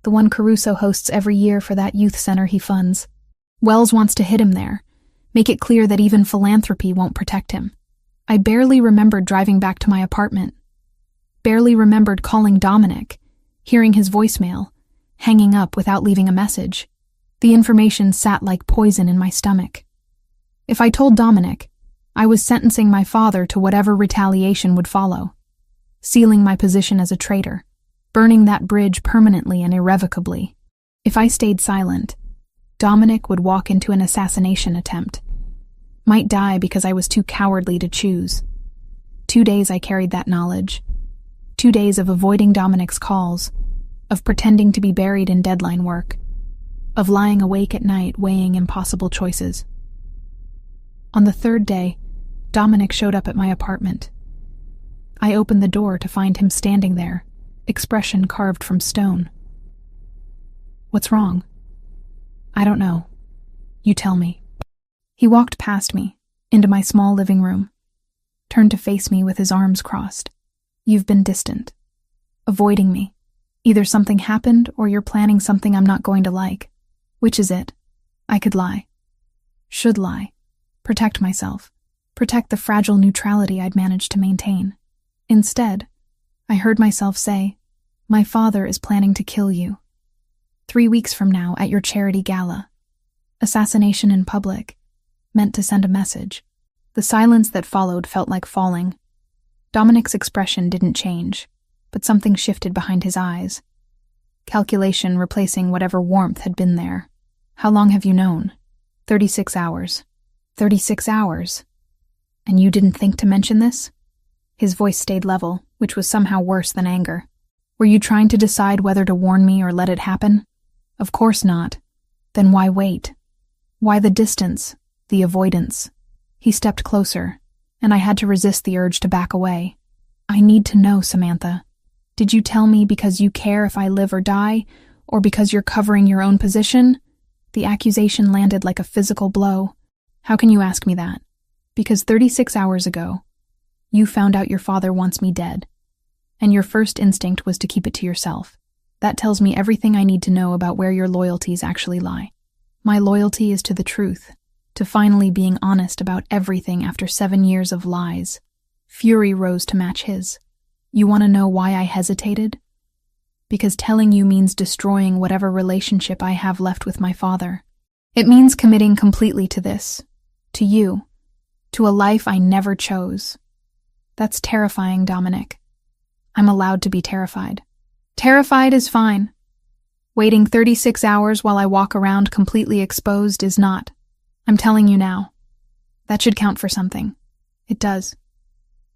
The one Caruso hosts every year for that youth center he funds. Wells wants to hit him there, make it clear that even philanthropy won't protect him. I barely remembered driving back to my apartment. Barely remembered calling Dominic, hearing his voicemail, hanging up without leaving a message. The information sat like poison in my stomach. If I told Dominic, I was sentencing my father to whatever retaliation would follow, sealing my position as a traitor, burning that bridge permanently and irrevocably. If I stayed silent, Dominic would walk into an assassination attempt, might die because I was too cowardly to choose. 2 days I carried that knowledge. 2 days of avoiding Dominic's calls, of pretending to be buried in deadline work, of lying awake at night weighing impossible choices. On the 3rd day, Dominic showed up at my apartment. I opened the door to find him standing there, expression carved from stone. "What's wrong?" "I don't know. You tell me." He walked past me, into my small living room, turned to face me with his arms crossed. "You've been distant, avoiding me. Either something happened or you're planning something I'm not going to like. Which is it?" I could lie. Should lie. Protect myself. Protect the fragile neutrality I'd managed to maintain. Instead, I heard myself say, "My father is planning to kill you. 3 weeks from now at your charity gala." Assassination in public, meant to send a message. The silence that followed felt like falling. Dominic's expression didn't change, but something shifted behind his eyes. Calculation replacing whatever warmth had been there. "How long have you known?" 36 hours. 36 hours. "And you didn't think to mention this?" His voice stayed level, which was somehow worse than anger. "Were you trying to decide whether to warn me or let it happen?" "Of course not. Then why wait? Why the distance, the avoidance?" He stepped closer, and I had to resist the urge to back away. "I need to know, Samantha. Did you tell me because you care if I live or die, or because you're covering your own position?" The accusation landed like a physical blow. "How can you ask me that?" "Because 36 hours ago, you found out your father wants me dead, and your first instinct was to keep it to yourself. That tells me everything I need to know about where your loyalties actually lie. My loyalty is to the truth, to finally being honest about everything after 7 years of lies." Fury rose to match his. "You want to know why I hesitated? Because telling you means destroying whatever relationship I have left with my father. It means committing completely to this, to you, to a life I never chose. That's terrifying, Dominic. I'm allowed to be terrified. Terrified is fine. Waiting 36 hours while I walk around completely exposed is not. I'm telling you now. That should count for something. It does.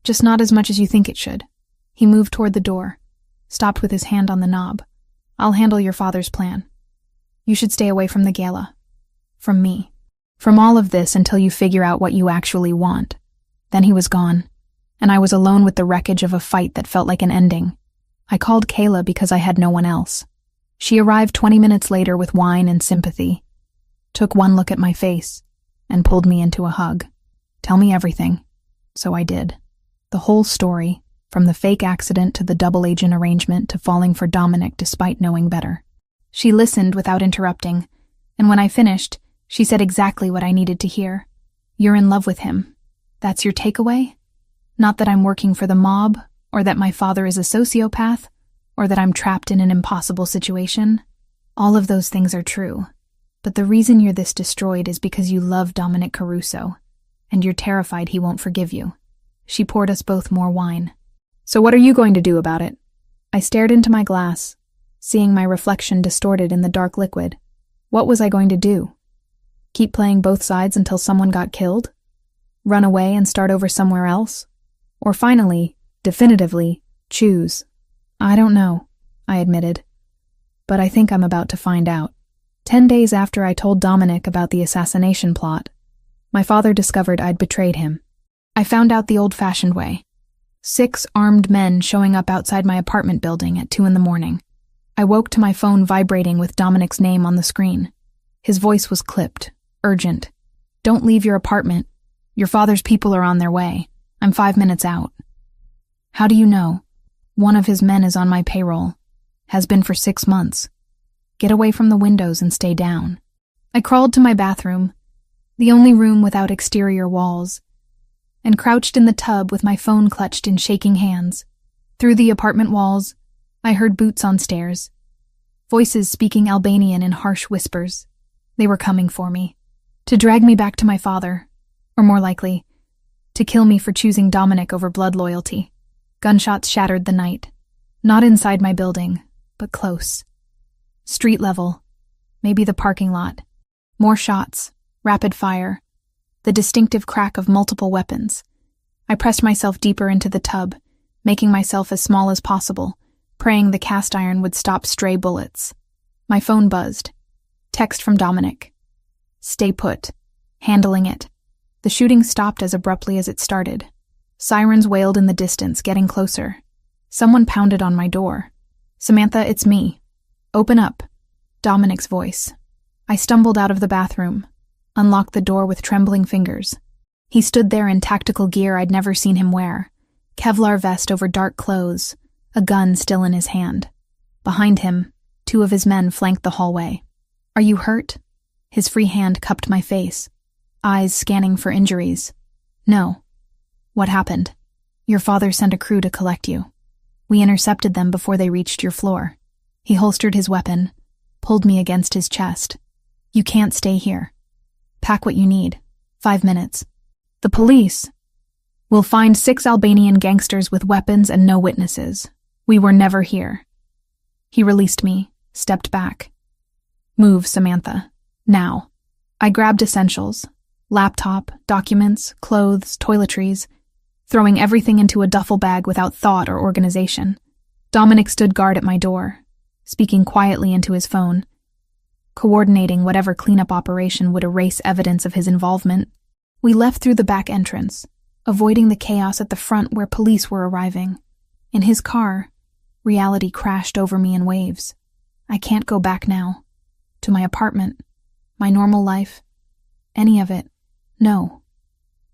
Just not as much as you think it should." He moved toward the door, stopped with his hand on the knob. "I'll handle your father's plan. You should stay away from the gala. From me. From all of this until you figure out what you actually want." Then he was gone, and I was alone with the wreckage of a fight that felt like an ending. I called Kayla because I had no one else. She arrived 20 minutes later with wine and sympathy, took one look at my face, and pulled me into a hug. "Tell me everything." So I did. The whole story, from the fake accident to the double agent arrangement to falling for Dominic despite knowing better. She listened without interrupting, and when I finished, she said exactly what I needed to hear. "You're in love with him. That's your takeaway? Not that I'm working for the mob, or that my father is a sociopath, or that I'm trapped in an impossible situation. All of those things are true. But the reason you're this destroyed is because you love Dominic Caruso, and you're terrified he won't forgive you." She poured us both more wine. "So what are you going to do about it?" I stared into my glass, seeing my reflection distorted in the dark liquid. What was I going to do? Keep playing both sides until someone got killed? Run away and start over somewhere else? Or finally, definitively, choose? "I don't know," I admitted. "But I think I'm about to find out." 10 days after I told Dominic about the assassination plot, my father discovered I'd betrayed him. I found out the old-fashioned way. 6 armed men showing up outside my apartment building at 2 a.m. I woke to my phone vibrating with Dominic's name on the screen. His voice was clipped, urgent. "Don't leave your apartment. Your father's people are on their way. I'm 5 minutes out." "How do you know?" "One of his men is on my payroll. Has been for 6 months. Get away from the windows and stay down." I crawled to my bathroom, the only room without exterior walls, and crouched in the tub with my phone clutched in shaking hands. Through the apartment walls, I heard boots on stairs, voices speaking Albanian in harsh whispers. They were coming for me, to drag me back to my father, or more likely, to kill me for choosing Dominic over blood loyalty. Gunshots shattered the night. Not inside my building, but close. Street level. Maybe the parking lot. More shots. Rapid fire. The distinctive crack of multiple weapons. I pressed myself deeper into the tub, making myself as small as possible, praying the cast iron would stop stray bullets. My phone buzzed. Text from Dominic. Stay put. Handling it. The shooting stopped as abruptly as it started. Sirens wailed in the distance, getting closer. Someone pounded on my door. Samantha, it's me. Open up. Dominic's voice. I stumbled out of the bathroom, unlocked the door with trembling fingers. He stood there in tactical gear I'd never seen him wear. Kevlar vest over dark clothes, a gun still in his hand. Behind him, 2 of his men flanked the hallway. Are you hurt? His free hand cupped my face, eyes scanning for injuries. No. What happened? Your father sent a crew to collect you. We intercepted them before they reached your floor. He holstered his weapon, pulled me against his chest. You can't stay here. Pack what you need. 5 minutes. The police. We'll find 6 Albanian gangsters with weapons and no witnesses. We were never here. He released me, stepped back. Move, Samantha. Now. I grabbed essentials. Laptop, documents, clothes, toiletries, throwing everything into a duffel bag without thought or organization. Dominic stood guard at my door, speaking quietly into his phone, coordinating whatever cleanup operation would erase evidence of his involvement. We left through the back entrance, avoiding the chaos at the front where police were arriving. In his car, reality crashed over me in waves. I can't go back now. To my apartment, my normal life, any of it. No.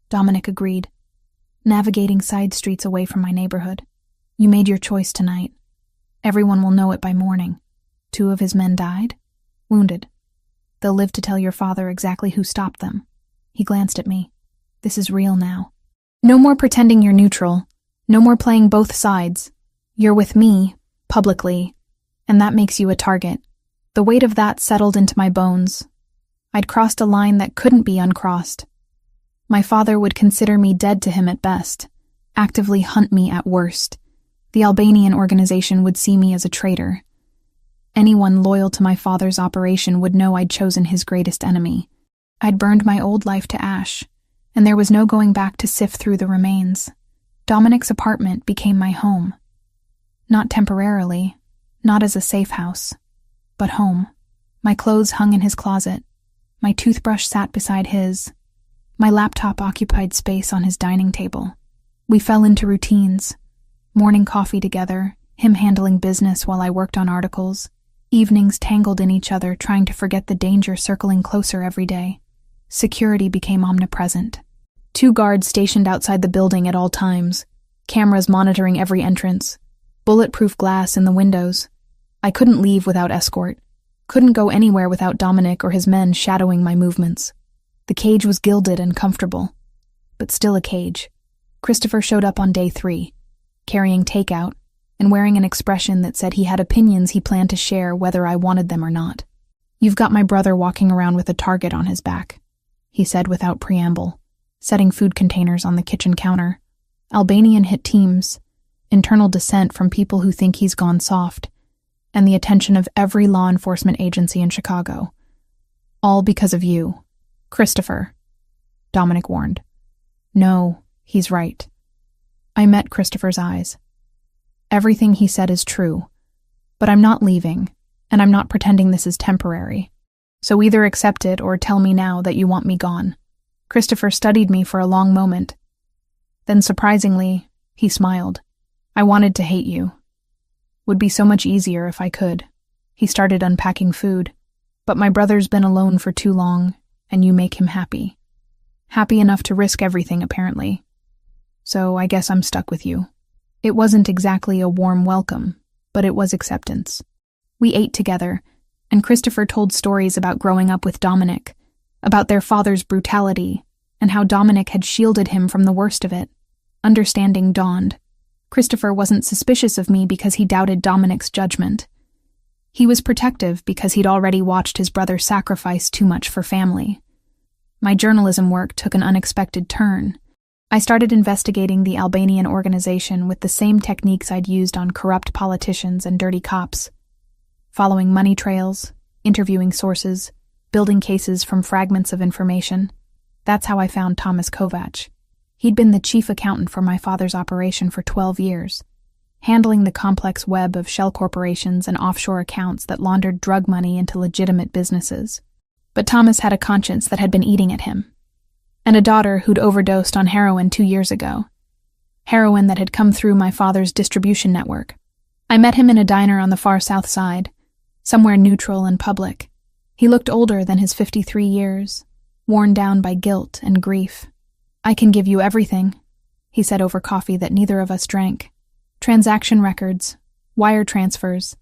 Dominic agreed, navigating side streets away from my neighborhood. You made your choice tonight. Everyone will know it by morning. 2 of his men died, wounded. They'll live to tell your father exactly who stopped them. He glanced at me. This is real now. No more pretending you're neutral. No more playing both sides. You're with me, publicly, and that makes you a target. The weight of that settled into my bones. I'd crossed a line that couldn't be uncrossed. My father would consider me dead to him at best, actively hunt me at worst. The Albanian organization would see me as a traitor. Anyone loyal to my father's operation would know I'd chosen his greatest enemy. I'd burned my old life to ash, and there was no going back to sift through the remains. Dominic's apartment became my home. Not temporarily, not as a safe house, but home. My clothes hung in his closet. My toothbrush sat beside his. My laptop occupied space on his dining table. We fell into routines. Morning coffee together, him handling business while I worked on articles. Evenings tangled in each other, trying to forget the danger circling closer every day. Security became omnipresent. 2 guards stationed outside the building at all times, cameras monitoring every entrance, bulletproof glass in the windows. I couldn't leave without escort, couldn't go anywhere without Dominic or his men shadowing my movements. The cage was gilded and comfortable, but still a cage. Christopher showed up on day 3, carrying takeout and wearing an expression that said he had opinions he planned to share whether I wanted them or not. You've got my brother walking around with a target on his back, he said without preamble, setting food containers on the kitchen counter. Albanian hit teams, internal dissent from people who think he's gone soft, and the attention of every law enforcement agency in Chicago. All because of you. Christopher, Dominic warned. No, he's right. I met Christopher's eyes. Everything he said is true, but I'm not leaving, and I'm not pretending this is temporary. So either accept it or tell me now that you want me gone. Christopher studied me for a long moment. Then, surprisingly, he smiled. I wanted to hate you. Would be so much easier if I could. He started unpacking food. But my brother's been alone for too long, and you make him happy. Happy enough to risk everything, apparently. So I guess I'm stuck with you. It wasn't exactly a warm welcome, but it was acceptance. We ate together, and Christopher told stories about growing up with Dominic, about their father's brutality, and how Dominic had shielded him from the worst of it. Understanding dawned. Christopher wasn't suspicious of me because he doubted Dominic's judgment. He was protective because he'd already watched his brother sacrifice too much for family. My journalism work took an unexpected turn. I started investigating the Albanian organization with the same techniques I'd used on corrupt politicians and dirty cops. Following money trails, interviewing sources, building cases from fragments of information. That's how I found Thomas Kovac. He'd been the chief accountant for my father's operation for 12 years, handling the complex web of shell corporations and offshore accounts that laundered drug money into legitimate businesses. But Thomas had a conscience that had been eating at him, and a daughter who'd overdosed on heroin 2 years ago. Heroin that had come through my father's distribution network. I met him in a diner on the far south side, somewhere neutral and public. He looked older than his 53 years, worn down by guilt and grief. "I can give you everything," he said over coffee that neither of us drank. "Transaction records, wire transfers,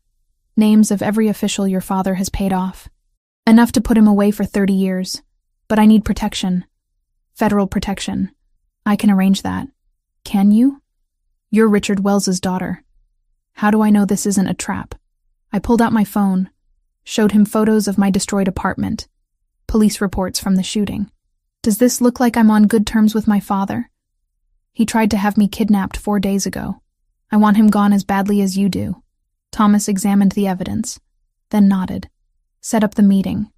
names of every official your father has paid off. Enough to put him away for 30 years. But I need protection. Federal protection. I can arrange that. Can you? You're Richard Wells's daughter. How do I know this isn't a trap?" I pulled out my phone, showed him photos of my destroyed apartment, police reports from the shooting. "Does this look like I'm on good terms with my father? He tried to have me kidnapped 4 days ago. I want him gone as badly as you do." Thomas examined the evidence, then nodded. "Set up the meeting.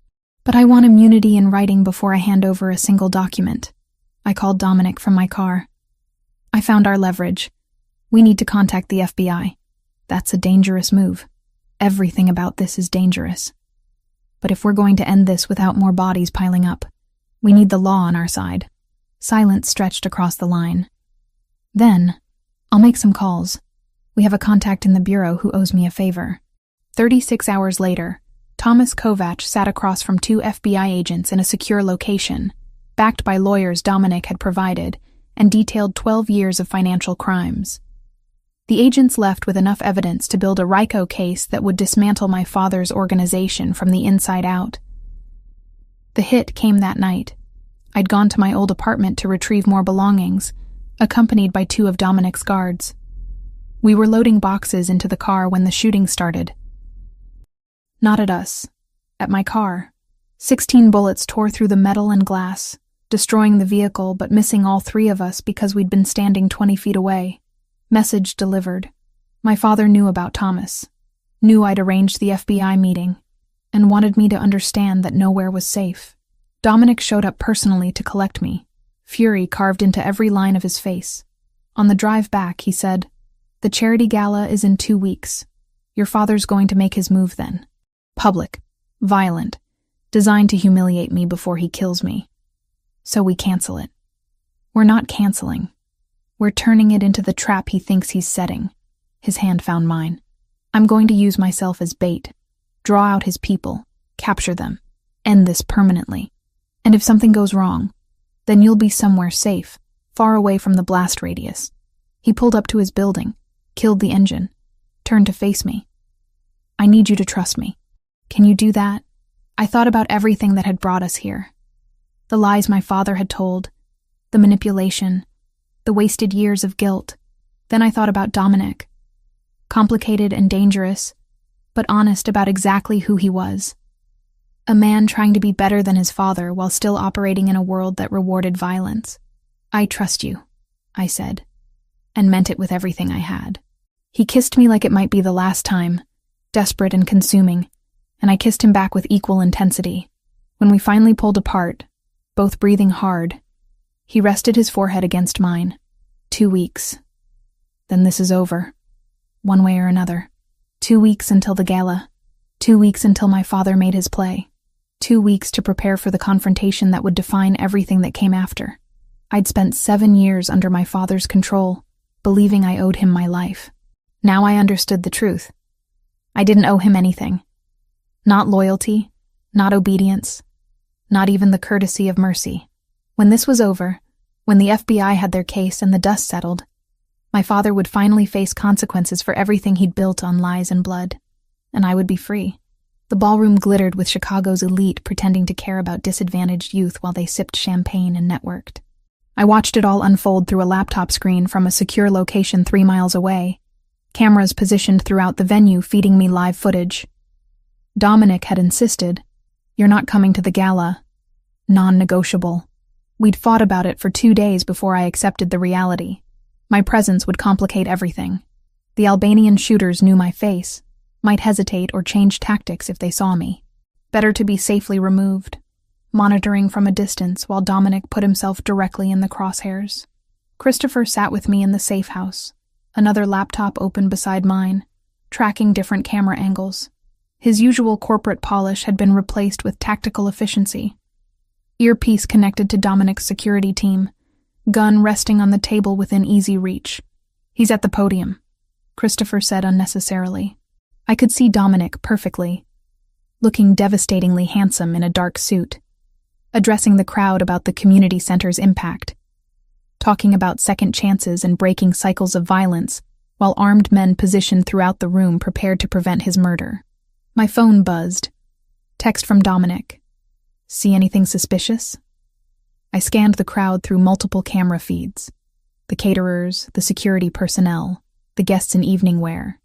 But I want immunity in writing before I hand over a single document." I called Dominic from my car. "I found our leverage. We need to contact the FBI. That's a dangerous move. Everything about this is dangerous. But if we're going to end this without more bodies piling up, we need the law on our side." Silence stretched across the line. "Then, I'll make some calls. We have a contact in the bureau who owes me a favor." 36 hours later, Thomas Kovac sat across from 2 FBI agents in a secure location, backed by lawyers Dominic had provided, and detailed 12 years of financial crimes. The agents left with enough evidence to build a RICO case that would dismantle my father's organization from the inside out. The hit came that night. I'd gone to my old apartment to retrieve more belongings, accompanied by 2 of Dominic's guards. We were loading boxes into the car when the shooting started. Not at us. At my car. 16 bullets tore through the metal and glass, destroying the vehicle but missing all 3 of us because we'd been standing 20 feet away. Message delivered. My father knew about Thomas, knew I'd arranged the FBI meeting, and wanted me to understand that nowhere was safe. Dominic showed up personally to collect me, fury carved into every line of his face. On the drive back, he said, "The charity gala is in 2 weeks. Your father's going to make his move then. Public, violent, designed to humiliate me before he kills me. So we cancel it." "We're not canceling. We're turning it into the trap he thinks he's setting." His hand found mine. "I'm going to use myself as bait, draw out his people, capture them, end this permanently. And if something goes wrong, then you'll be somewhere safe, far away from the blast radius." He pulled up to his building, killed the engine, turned to face me. "I need you to trust me. Can you do that?" I thought about everything that had brought us here. The lies my father had told, the manipulation, the wasted years of guilt. Then I thought about Dominic. Complicated and dangerous, but honest about exactly who he was. A man trying to be better than his father while still operating in a world that rewarded violence. "I trust you," I said, and meant it with everything I had. He kissed me like it might be the last time, desperate and consuming, and I kissed him back with equal intensity. When we finally pulled apart, both breathing hard, he rested his forehead against mine. 2 weeks. Then this is over. One way or another. 2 weeks until the gala. 2 weeks until my father made his play. 2 weeks to prepare for the confrontation that would define everything that came after. I'd spent 7 years under my father's control, believing I owed him my life. Now I understood the truth. I didn't owe him anything. Not loyalty, not obedience, not even the courtesy of mercy. When this was over, when the FBI had their case and the dust settled, my father would finally face consequences for everything he'd built on lies and blood, and I would be free. The ballroom glittered with Chicago's elite pretending to care about disadvantaged youth while they sipped champagne and networked. I watched it all unfold through a laptop screen from a secure location 3 miles away, cameras positioned throughout the venue feeding me live footage. Dominic had insisted, "You're not coming to the gala. Non-negotiable. We'd fought about it for 2 days before I accepted the reality. My presence would complicate everything. The Albanian shooters knew my face, might hesitate or change tactics if they saw me. Better to be safely removed, monitoring from a distance while Dominic put himself directly in the crosshairs. Christopher sat with me in the safe house, another laptop open beside mine, tracking different camera angles. His usual corporate polish had been replaced with tactical efficiency. Earpiece connected to Dominic's security team, gun resting on the table within easy reach. "He's at the podium," Christopher said unnecessarily. I could see Dominic perfectly, looking devastatingly handsome in a dark suit, addressing the crowd about the community center's impact, talking about second chances and breaking cycles of violence, while armed men positioned throughout the room prepared to prevent his murder. My phone buzzed. Text from Dominic. "See anything suspicious?" I scanned the crowd through multiple camera feeds. The caterers, the security personnel, the guests in evening wear.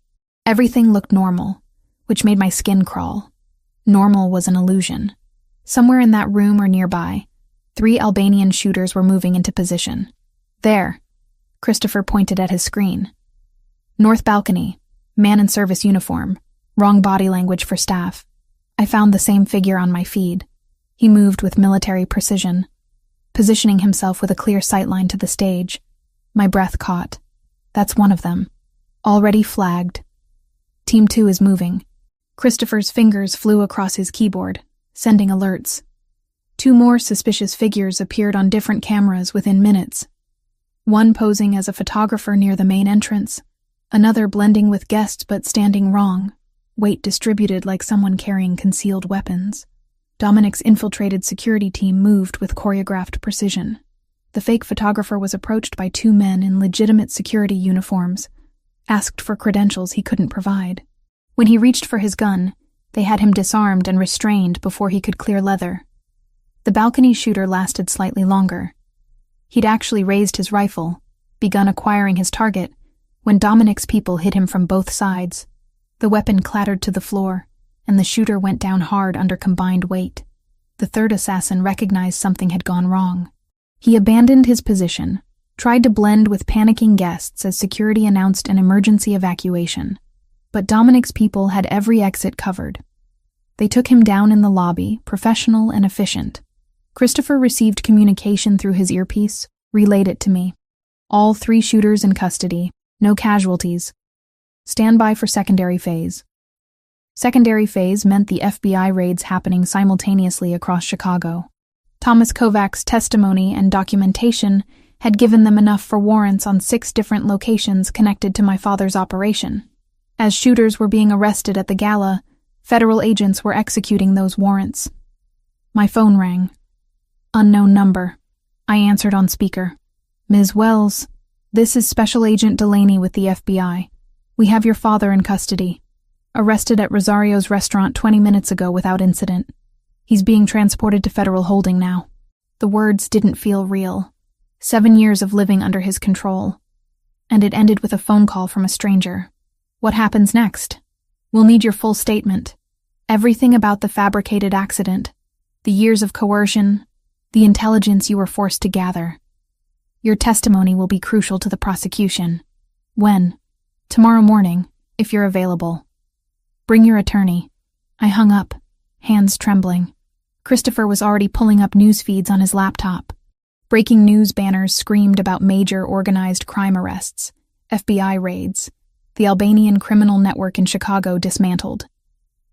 Everything looked normal, which made my skin crawl. Normal was an illusion. Somewhere in that room or nearby, 3 Albanian shooters were moving into position. "There," Christopher pointed at his screen. "North balcony, man in service uniform, wrong body language for staff." I found the same figure on my feed. He moved with military precision, positioning himself with a clear sightline to the stage. My breath caught. That's one of them. Already flagged. Team 2 is moving. Christopher's fingers flew across his keyboard, sending alerts. 2 more suspicious figures appeared on different cameras within minutes. One posing as a photographer near the main entrance, another blending with guests but standing wrong, weight distributed like someone carrying concealed weapons. Dominic's infiltrated security team moved with choreographed precision. The fake photographer was approached by 2 men in legitimate security uniforms, asked for credentials he couldn't provide. When he reached for his gun, they had him disarmed and restrained before he could clear leather. The balcony shooter lasted slightly longer. He'd actually raised his rifle, begun acquiring his target, when Dominic's people hit him from both sides. The weapon clattered to the floor, and the shooter went down hard under combined weight. The third assassin recognized something had gone wrong. He abandoned his position, tried to blend with panicking guests as security announced an emergency evacuation. But Dominic's people had every exit covered. They took him down in the lobby, professional and efficient. Christopher received communication through his earpiece, relayed it to me. All 3 shooters in custody, no casualties. Stand by for secondary phase. Secondary phase meant the FBI raids happening simultaneously across Chicago. Thomas Kovac's testimony and documentation had given them enough for warrants on 6 different locations connected to my father's operation. As shooters were being arrested at the gala, federal agents were executing those warrants. My phone rang. Unknown number. I answered on speaker. "Ms. Wells, this is Special Agent Delaney with the FBI. We have your father in custody. Arrested at Rosario's restaurant 20 minutes ago without incident. He's being transported to federal holding now." The words didn't feel real. 7 years of living under his control. And it ended with a phone call from a stranger. "What happens next? We'll need your full statement. Everything about the fabricated accident, the years of coercion, the intelligence you were forced to gather. Your testimony will be crucial to the prosecution. When? Tomorrow morning, if you're available. Bring your attorney." I hung up, hands trembling. Christopher was already pulling up news feeds on his laptop. Breaking news banners screamed about major organized crime arrests, FBI raids, the Albanian criminal network in Chicago dismantled.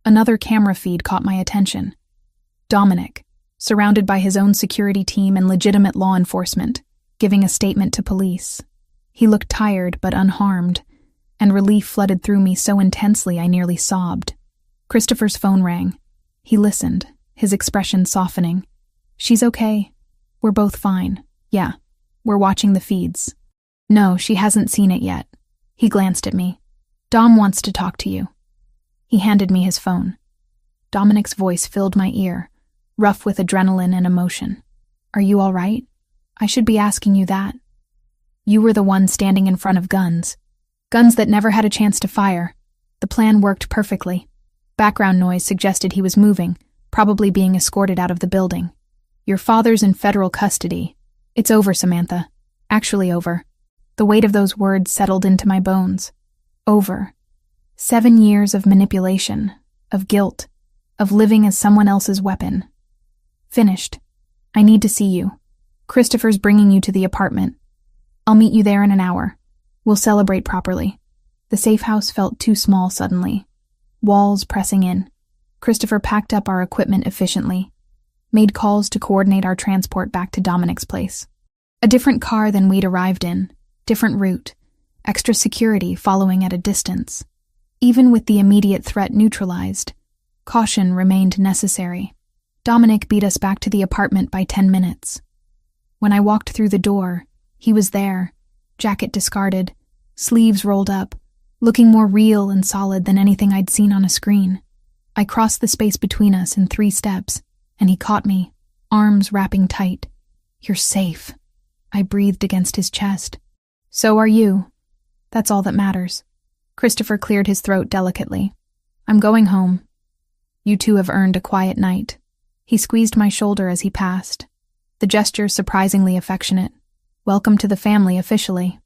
Another camera feed caught my attention. Dominic, surrounded by his own security team and legitimate law enforcement, giving a statement to police. He looked tired but unharmed, and relief flooded through me so intensely I nearly sobbed. Christopher's phone rang. He listened, his expression softening. "She's okay. We're both fine. Yeah, we're watching the feeds." "No, she hasn't seen it yet." He glanced at me. "Dom wants to talk to you." He handed me his phone. Dominic's voice filled my ear, rough with adrenaline and emotion. "Are you all right? I should be asking you that. You were the one standing in front of guns. Guns that never had a chance to fire. The plan worked perfectly. Background noise suggested he was moving, probably being escorted out of the building. Your father's in federal custody. It's over, Samantha. Actually over. The weight of those words settled into my bones. Over. 7 years of manipulation, of guilt, of living as someone else's weapon. Finished. I need to see you. Christopher's bringing you to the apartment. I'll meet you there in an hour. We'll celebrate properly. The safe house felt too small suddenly. Walls pressing in. Christopher packed up our equipment efficiently. Made calls to coordinate our transport back to Dominic's place. A different car than we'd arrived in. Different route. Extra security following at a distance. Even with the immediate threat neutralized, caution remained necessary. Dominic beat us back to the apartment by 10 minutes. When I walked through the door, he was there, jacket discarded, sleeves rolled up, looking more real and solid than anything I'd seen on a screen. I crossed the space between us in 3 steps, and he caught me, arms wrapping tight. You're safe. I breathed against his chest. So are you. That's all that matters. Christopher cleared his throat delicately. I'm going home. You two have earned a quiet night. He squeezed my shoulder as he passed. The gesture surprisingly affectionate. Welcome to the family officially.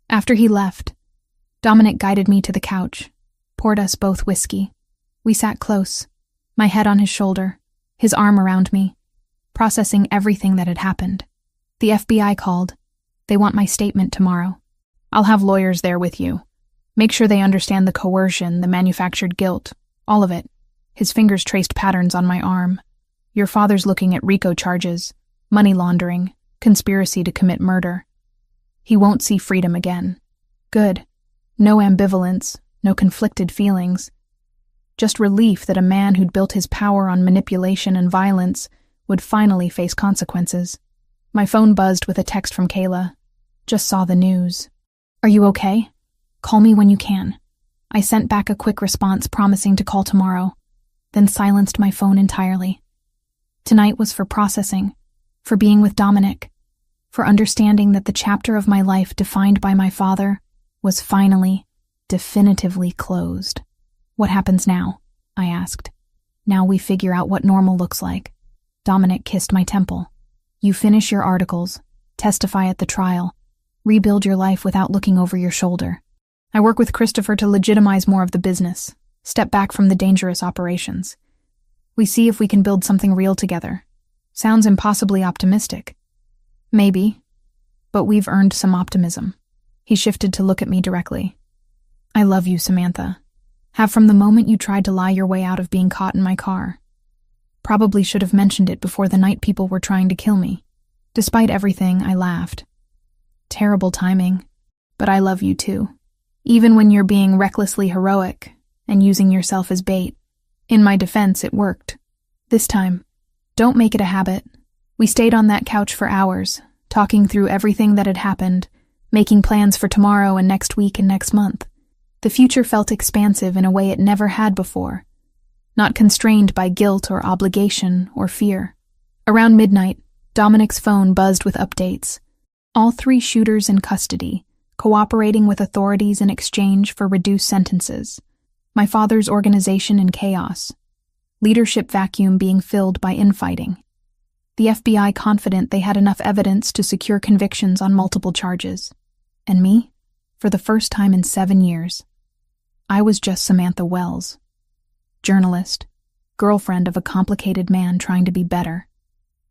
After he left, Dominic guided me to the couch, poured us both whiskey. We sat close, my head on his shoulder, his arm around me, processing everything that had happened. The FBI called. They want my statement tomorrow. I'll have lawyers there with you. Make sure they understand the coercion, the manufactured guilt, all of it. His fingers traced patterns on my arm. Your father's looking at RICO charges, money laundering, conspiracy to commit murder. He won't see freedom again. Good. No ambivalence, no conflicted feelings. Just relief that a man who'd built his power on manipulation and violence would finally face consequences. My phone buzzed with a text from Kayla. Just saw the news. Are you okay? Call me when you can. I sent back a quick response promising to call tomorrow, then silenced my phone entirely. Tonight was for processing, for being with Dominic, for understanding that the chapter of my life defined by my father was finally, definitively closed. What happens now? I asked. Now we figure out what normal looks like. Dominic kissed my temple. You finish your articles, testify at the trial, rebuild your life without looking over your shoulder. I work with Christopher to legitimize more of the business, step back from the dangerous operations. We see if we can build something real together. Sounds impossibly optimistic. Maybe, but we've earned some optimism. He shifted to look at me directly. I love you, Samantha. Have from the moment you tried to lie your way out of being caught in my car. Probably should have mentioned it before the night people were trying to kill me. Despite everything, I laughed. Terrible timing, but I love you too. Even when you're being recklessly heroic and using yourself as bait. In my defense, it worked. This time, don't make it a habit. We stayed on that couch for hours, talking through everything that had happened, making plans for tomorrow and next week and next month. The future felt expansive in a way it never had before, not constrained by guilt or obligation or fear. Around midnight, Dominic's phone buzzed with updates. All 3 shooters in custody, cooperating with authorities in exchange for reduced sentences. My father's organization in chaos. Leadership vacuum being filled by infighting. The FBI confident they had enough evidence to secure convictions on multiple charges. And me? For the first time in 7 years. I was just Samantha Wells. Journalist. Girlfriend of a complicated man trying to be better.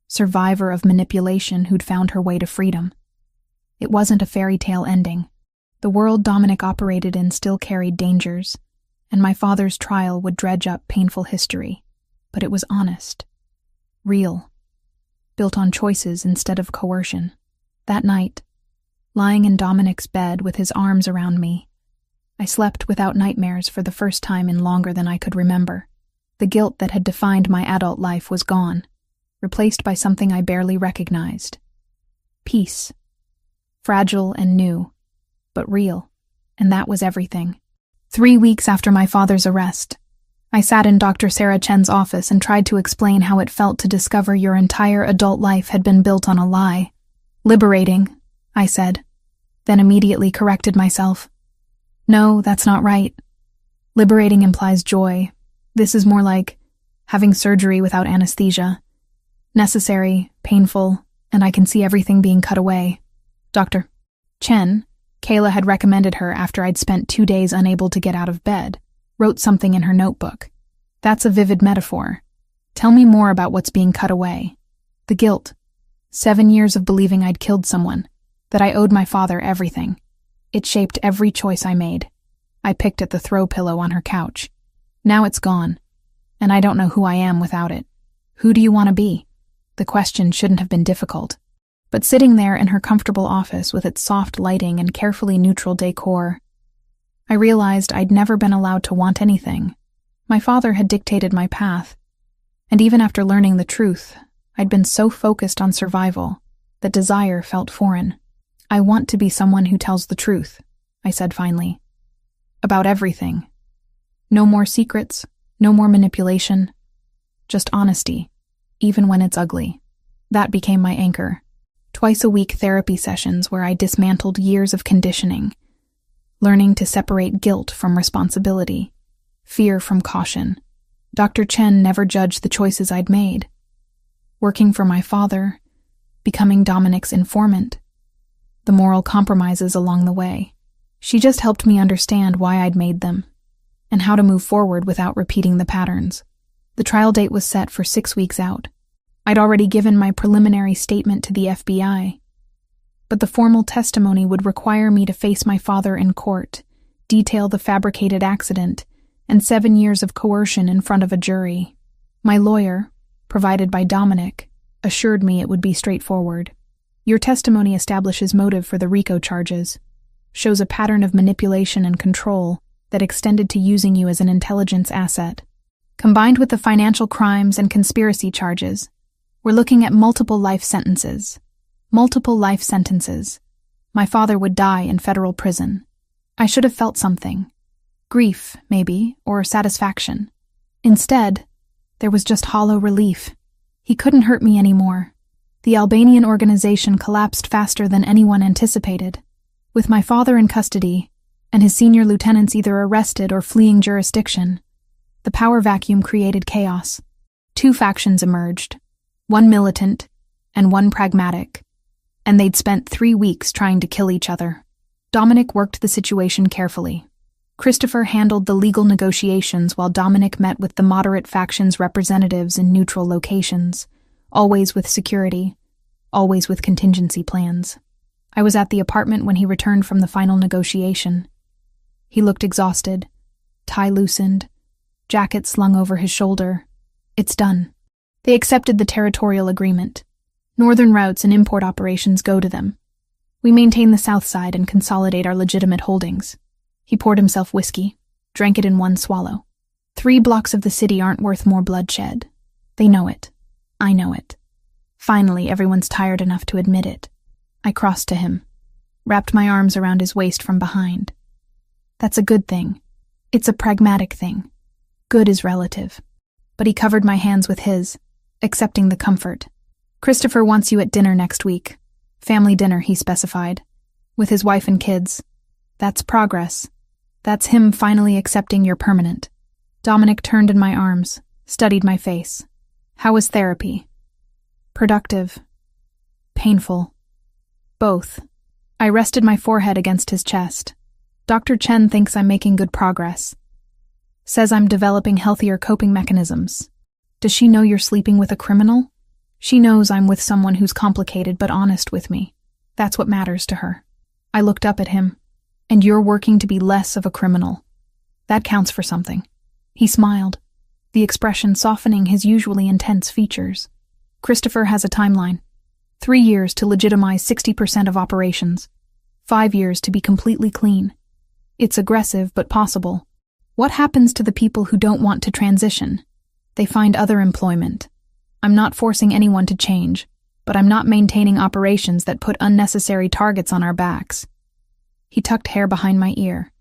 Survivor of manipulation who'd found her way to freedom. It wasn't a fairy tale ending. The world Dominic operated in still carried dangers, and my father's trial would dredge up painful history. But it was honest. Real. Built on choices instead of coercion. That night, lying in Dominic's bed with his arms around me, I slept without nightmares for the first time in longer than I could remember. The guilt that had defined my adult life was gone, replaced by something I barely recognized. Peace. Fragile and new, but real, and that was everything. 3 weeks after my father's arrest, I sat in Dr. Sarah Chen's office and tried to explain how it felt to discover your entire adult life had been built on a lie. Liberating, I said, then immediately corrected myself. No, that's not right. Liberating implies joy. This is more like having surgery without anesthesia. Necessary, painful, and I can see everything being cut away. Dr. Chen, Kayla had recommended her after I'd spent 2 days unable to get out of bed, wrote something in her notebook. That's a vivid metaphor. Tell me more about what's being cut away. The guilt. 7 years of believing I'd killed someone, that I owed my father everything. It shaped every choice I made. I picked at the throw pillow on her couch. Now it's gone, and I don't know who I am without it. Who do you want to be? The question shouldn't have been difficult. But sitting there in her comfortable office with its soft lighting and carefully neutral decor, I realized I'd never been allowed to want anything. My father had dictated my path, and even after learning the truth, I'd been so focused on survival that desire felt foreign. I want to be someone who tells the truth, I said finally. About everything. No more secrets, no more manipulation, just honesty, even when it's ugly. That became my anchor. Twice a week therapy sessions where I dismantled years of conditioning, learning to separate guilt from responsibility, fear from caution. Dr. Chen never judged the choices I'd made. Working for my father, becoming Dominic's informant, the moral compromises along the way. She just helped me understand why I'd made them, and how to move forward without repeating the patterns. The trial date was set for 6 weeks out. I'd already given my preliminary statement to the FBI, but the formal testimony would require me to face my father in court, detail the fabricated accident, and 7 years of coercion in front of a jury. My lawyer, provided by Dominic, assured me it would be straightforward. Your testimony establishes motive for the RICO charges, shows a pattern of manipulation and control that extended to using you as an intelligence asset. Combined with the financial crimes and conspiracy charges, we're looking at multiple life sentences. Multiple life sentences. My father would die in federal prison. I should have felt something. Grief, maybe, or satisfaction. Instead, there was just hollow relief. He couldn't hurt me anymore. The Albanian organization collapsed faster than anyone anticipated. With my father in custody, and his senior lieutenants either arrested or fleeing jurisdiction, the power vacuum created chaos. 2 factions emerged, one militant and one pragmatic, and they'd spent 3 weeks trying to kill each other. Dominic worked the situation carefully. Christopher handled the legal negotiations while Dominic met with the moderate faction's representatives in neutral locations, always with security, always with contingency plans. I was at the apartment when he returned from the final negotiation. He looked exhausted, tie loosened, jacket slung over his shoulder. It's done. They accepted the territorial agreement. Northern routes and import operations go to them. We maintain the south side and consolidate our legitimate holdings. He poured himself whiskey, drank it in one swallow. 3 blocks of the city aren't worth more bloodshed. They know it. I know it. Finally, everyone's tired enough to admit it. I crossed to him, wrapped my arms around his waist from behind. That's a good thing. It's a pragmatic thing. Good is relative. But he covered my hands with his, accepting the comfort. Christopher wants you at dinner next week. Family dinner, he specified. With his wife and kids. That's progress. That's him finally accepting you're permanent. Dominic turned in my arms, studied my face. How was therapy? Productive. Painful. Both. I rested my forehead against his chest. Dr. Chen thinks I'm making good progress. Says I'm developing healthier coping mechanisms. Does she know you're sleeping with a criminal? She knows I'm with someone who's complicated but honest with me. That's what matters to her. I looked up at him. And you're working to be less of a criminal. That counts for something. He smiled, the expression softening his usually intense features. Christopher has a timeline. 3 years to legitimize 60% of operations. 5 years to be completely clean. It's aggressive but possible. What happens to the people who don't want to transition? They find other employment. I'm not forcing anyone to change, but I'm not maintaining operations that put unnecessary targets on our backs. He tucked hair behind my ear.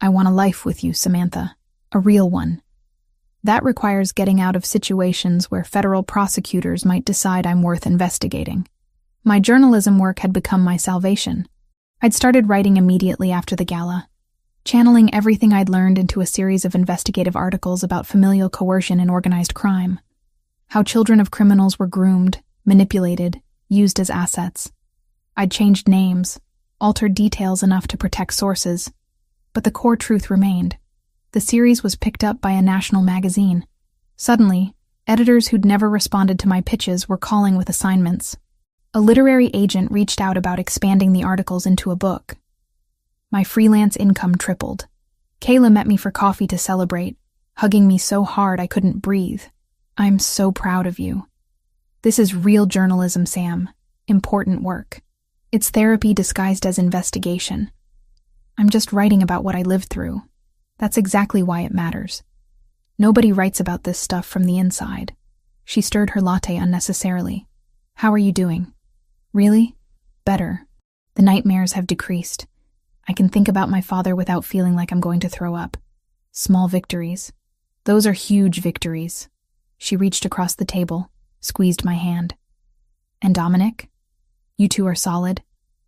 I want a life with you, Samantha. A real one. That requires getting out of situations where federal prosecutors might decide I'm worth investigating. My journalism work had become my salvation. I'd started writing immediately after the gala, channeling everything I'd learned into a series of investigative articles about familial coercion and organized crime. How children of criminals were groomed, manipulated, used as assets. I'd changed names, altered details enough to protect sources, but the core truth remained. The series was picked up by a national magazine. Suddenly, editors who'd never responded to my pitches were calling with assignments. A literary agent reached out about expanding the articles into a book. My freelance income tripled. Kayla met me for coffee to celebrate, hugging me so hard I couldn't breathe. I'm so proud of you. This is real journalism, Sam. Important work. It's therapy disguised as investigation. I'm just writing about what I lived through. That's exactly why it matters. Nobody writes about this stuff from the inside. She stirred her latte unnecessarily. How are you doing? Really? Better. The nightmares have decreased. I can think about my father without feeling like I'm going to throw up. Small victories. Those are huge victories. She reached across the table, squeezed my hand. And Dominic? You two are solid.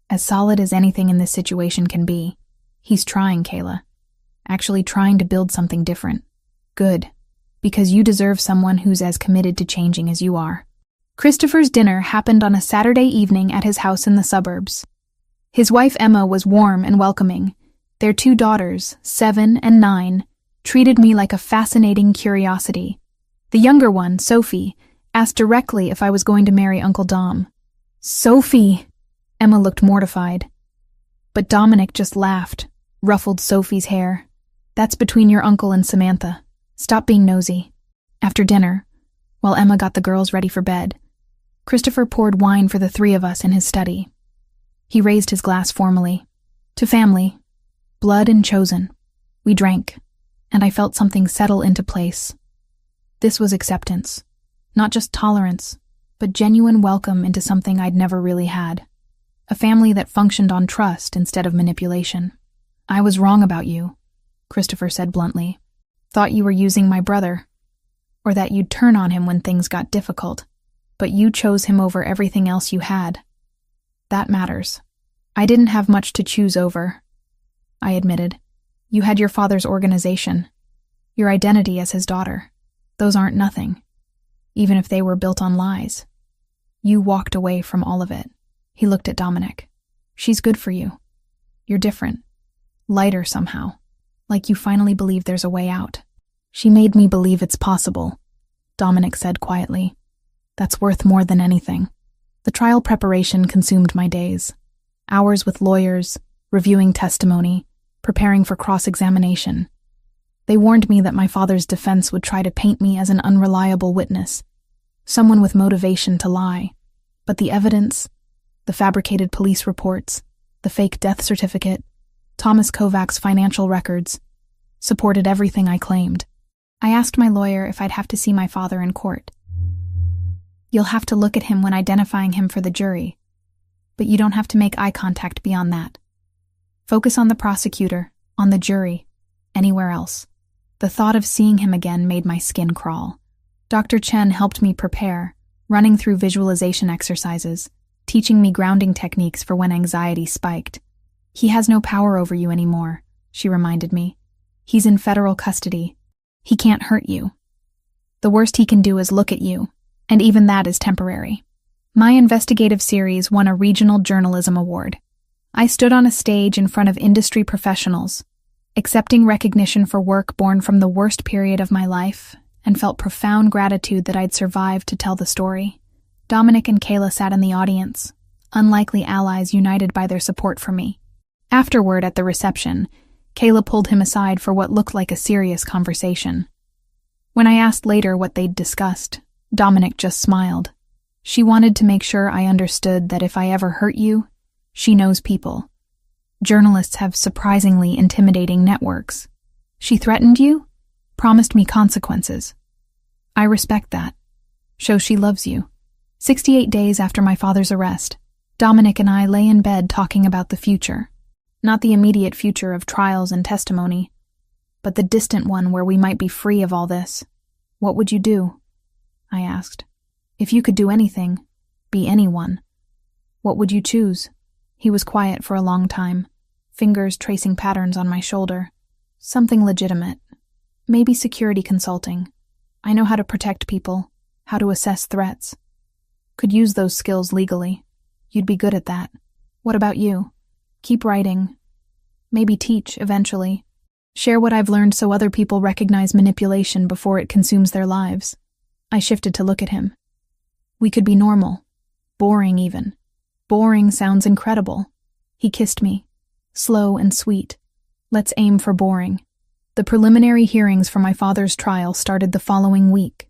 As solid as anything in this situation can be. He's trying, Kayla. Actually trying to build something different. Good. Because you deserve someone who's as committed to changing as you are. Christopher's dinner happened on a Saturday evening at his house in the suburbs. His wife Emma was warm and welcoming. Their 2 daughters, 7 and 9, treated me like a fascinating curiosity. The younger one, Sophie, asked directly if I was going to marry Uncle Dom. Sophie! Emma looked mortified. But Dominic just laughed, ruffled Sophie's hair. That's between your uncle and Samantha. Stop being nosy. After dinner, while Emma got the girls ready for bed, Christopher poured wine for the 3 of us in his study. He raised his glass formally. To family. Blood and chosen. We drank, and I felt something settle into place. This was acceptance. Not just tolerance, but genuine welcome into something I'd never really had. A family that functioned on trust instead of manipulation. I was wrong about you, Christopher said bluntly. Thought you were using my brother. Or that you'd turn on him when things got difficult. But you chose him over everything else you had. That matters. I didn't have much to choose over. I admitted. You had your father's organization. Your identity as his daughter. Those aren't nothing. Even if they were built on lies. You walked away from all of it. He looked at Dominic. She's good for you. You're different. Lighter somehow. Like you finally believe there's a way out. She made me believe it's possible, Dominic said quietly. That's worth more than anything. The trial preparation consumed my days. Hours with lawyers, reviewing testimony, preparing for cross-examination. They warned me that my father's defense would try to paint me as an unreliable witness, someone with motivation to lie. But the evidence, the fabricated police reports, the fake death certificate, Thomas Kovac's financial records, supported everything I claimed. I asked my lawyer if I'd have to see my father in court. You'll have to look at him when identifying him for the jury, but you don't have to make eye contact beyond that. Focus on the prosecutor, on the jury, anywhere else. The thought of seeing him again made my skin crawl. Dr. Chen helped me prepare, running through visualization exercises, teaching me grounding techniques for when anxiety spiked. He has no power over you anymore, she reminded me. He's in federal custody. He can't hurt you. The worst he can do is look at you, and even that is temporary. My investigative series won a regional journalism award. I stood on a stage in front of industry professionals, accepting recognition for work born from the worst period of my life, and felt profound gratitude that I'd survived to tell the story. Dominic and Kayla sat in the audience, unlikely allies united by their support for me. Afterward, at the reception, Kayla pulled him aside for what looked like a serious conversation. When I asked later what they'd discussed, Dominic just smiled. She wanted to make sure I understood that if I ever hurt you, she knows people. Journalists have surprisingly intimidating networks. She threatened you? Promised me consequences. I respect that. Shows she loves you. 68 days after my father's arrest, Dominic and I lay in bed talking about the future. Not the immediate future of trials and testimony, but the distant one where we might be free of all this. What would you do? I asked. If you could do anything, be anyone, what would you choose? He was quiet for a long time, fingers tracing patterns on my shoulder. Something legitimate. Maybe security consulting. I know how to protect people. how to assess threats. Could use those skills legally. You'd be good at that. What about you? Keep writing. Maybe teach, eventually. Share what I've learned so other people recognize manipulation before it consumes their lives. I shifted to look at him. We could be normal. Boring, even. Boring sounds incredible. He kissed me. Slow and sweet. Let's aim for boring. The preliminary hearings for my father's trial started the following week.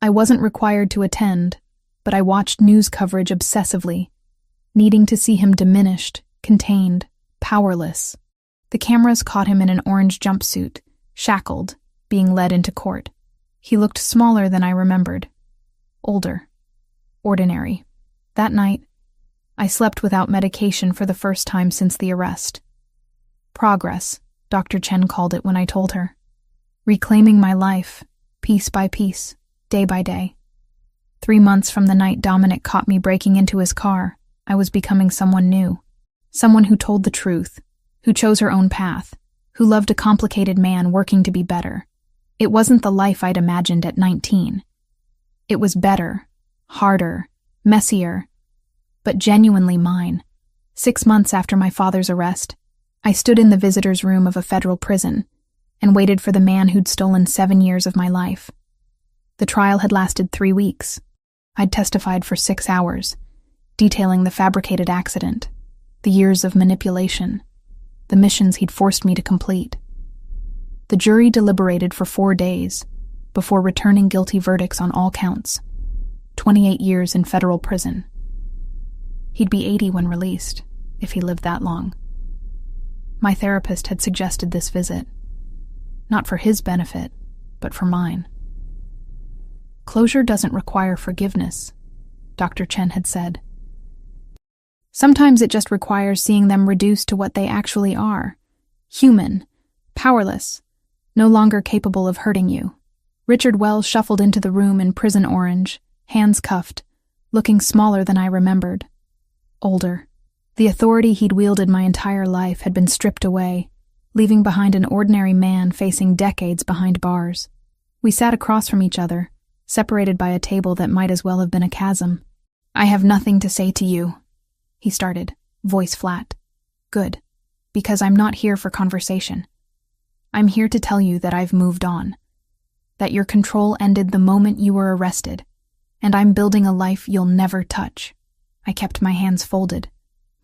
I wasn't required to attend, but I watched news coverage obsessively, needing to see him diminished, contained, powerless. The cameras caught him in an orange jumpsuit, shackled, being led into court. He looked smaller than I remembered. Older. Ordinary. That night, I slept without medication for the first time since the arrest. Progress, Dr. Chen called it when I told her. Reclaiming my life, piece by piece, day by day. 3 months from the night Dominic caught me breaking into his car, I was becoming someone new. Someone who told the truth, who chose her own path, who loved a complicated man working to be better. It wasn't the life I'd imagined at 19. It was better, harder, messier, but genuinely mine. 6 months after my father's arrest, I stood in the visitor's room of a federal prison and waited for the man who'd stolen 7 years of my life. The trial had lasted 3 weeks. I'd testified for 6 hours, detailing the fabricated accident, the years of manipulation, the missions he'd forced me to complete. The jury deliberated for 4 days before returning guilty verdicts on all counts. 28 years in federal prison. He'd be 80 when released, if he lived that long. My therapist had suggested this visit, not for his benefit, but for mine. Closure doesn't require forgiveness, Dr. Chen had said. Sometimes it just requires seeing them reduced to what they actually are. Human, powerless, no longer capable of hurting you. Richard Wells shuffled into the room in prison orange, hands cuffed, looking smaller than I remembered. Older. The authority he'd wielded my entire life had been stripped away, leaving behind an ordinary man facing decades behind bars. We sat across from each other, separated by a table that might as well have been a chasm. I have nothing to say to you, he started, voice flat. Good, because I'm not here for conversation. I'm here to tell you that I've moved on, that your control ended the moment you were arrested, and I'm building a life you'll never touch. I kept my hands folded,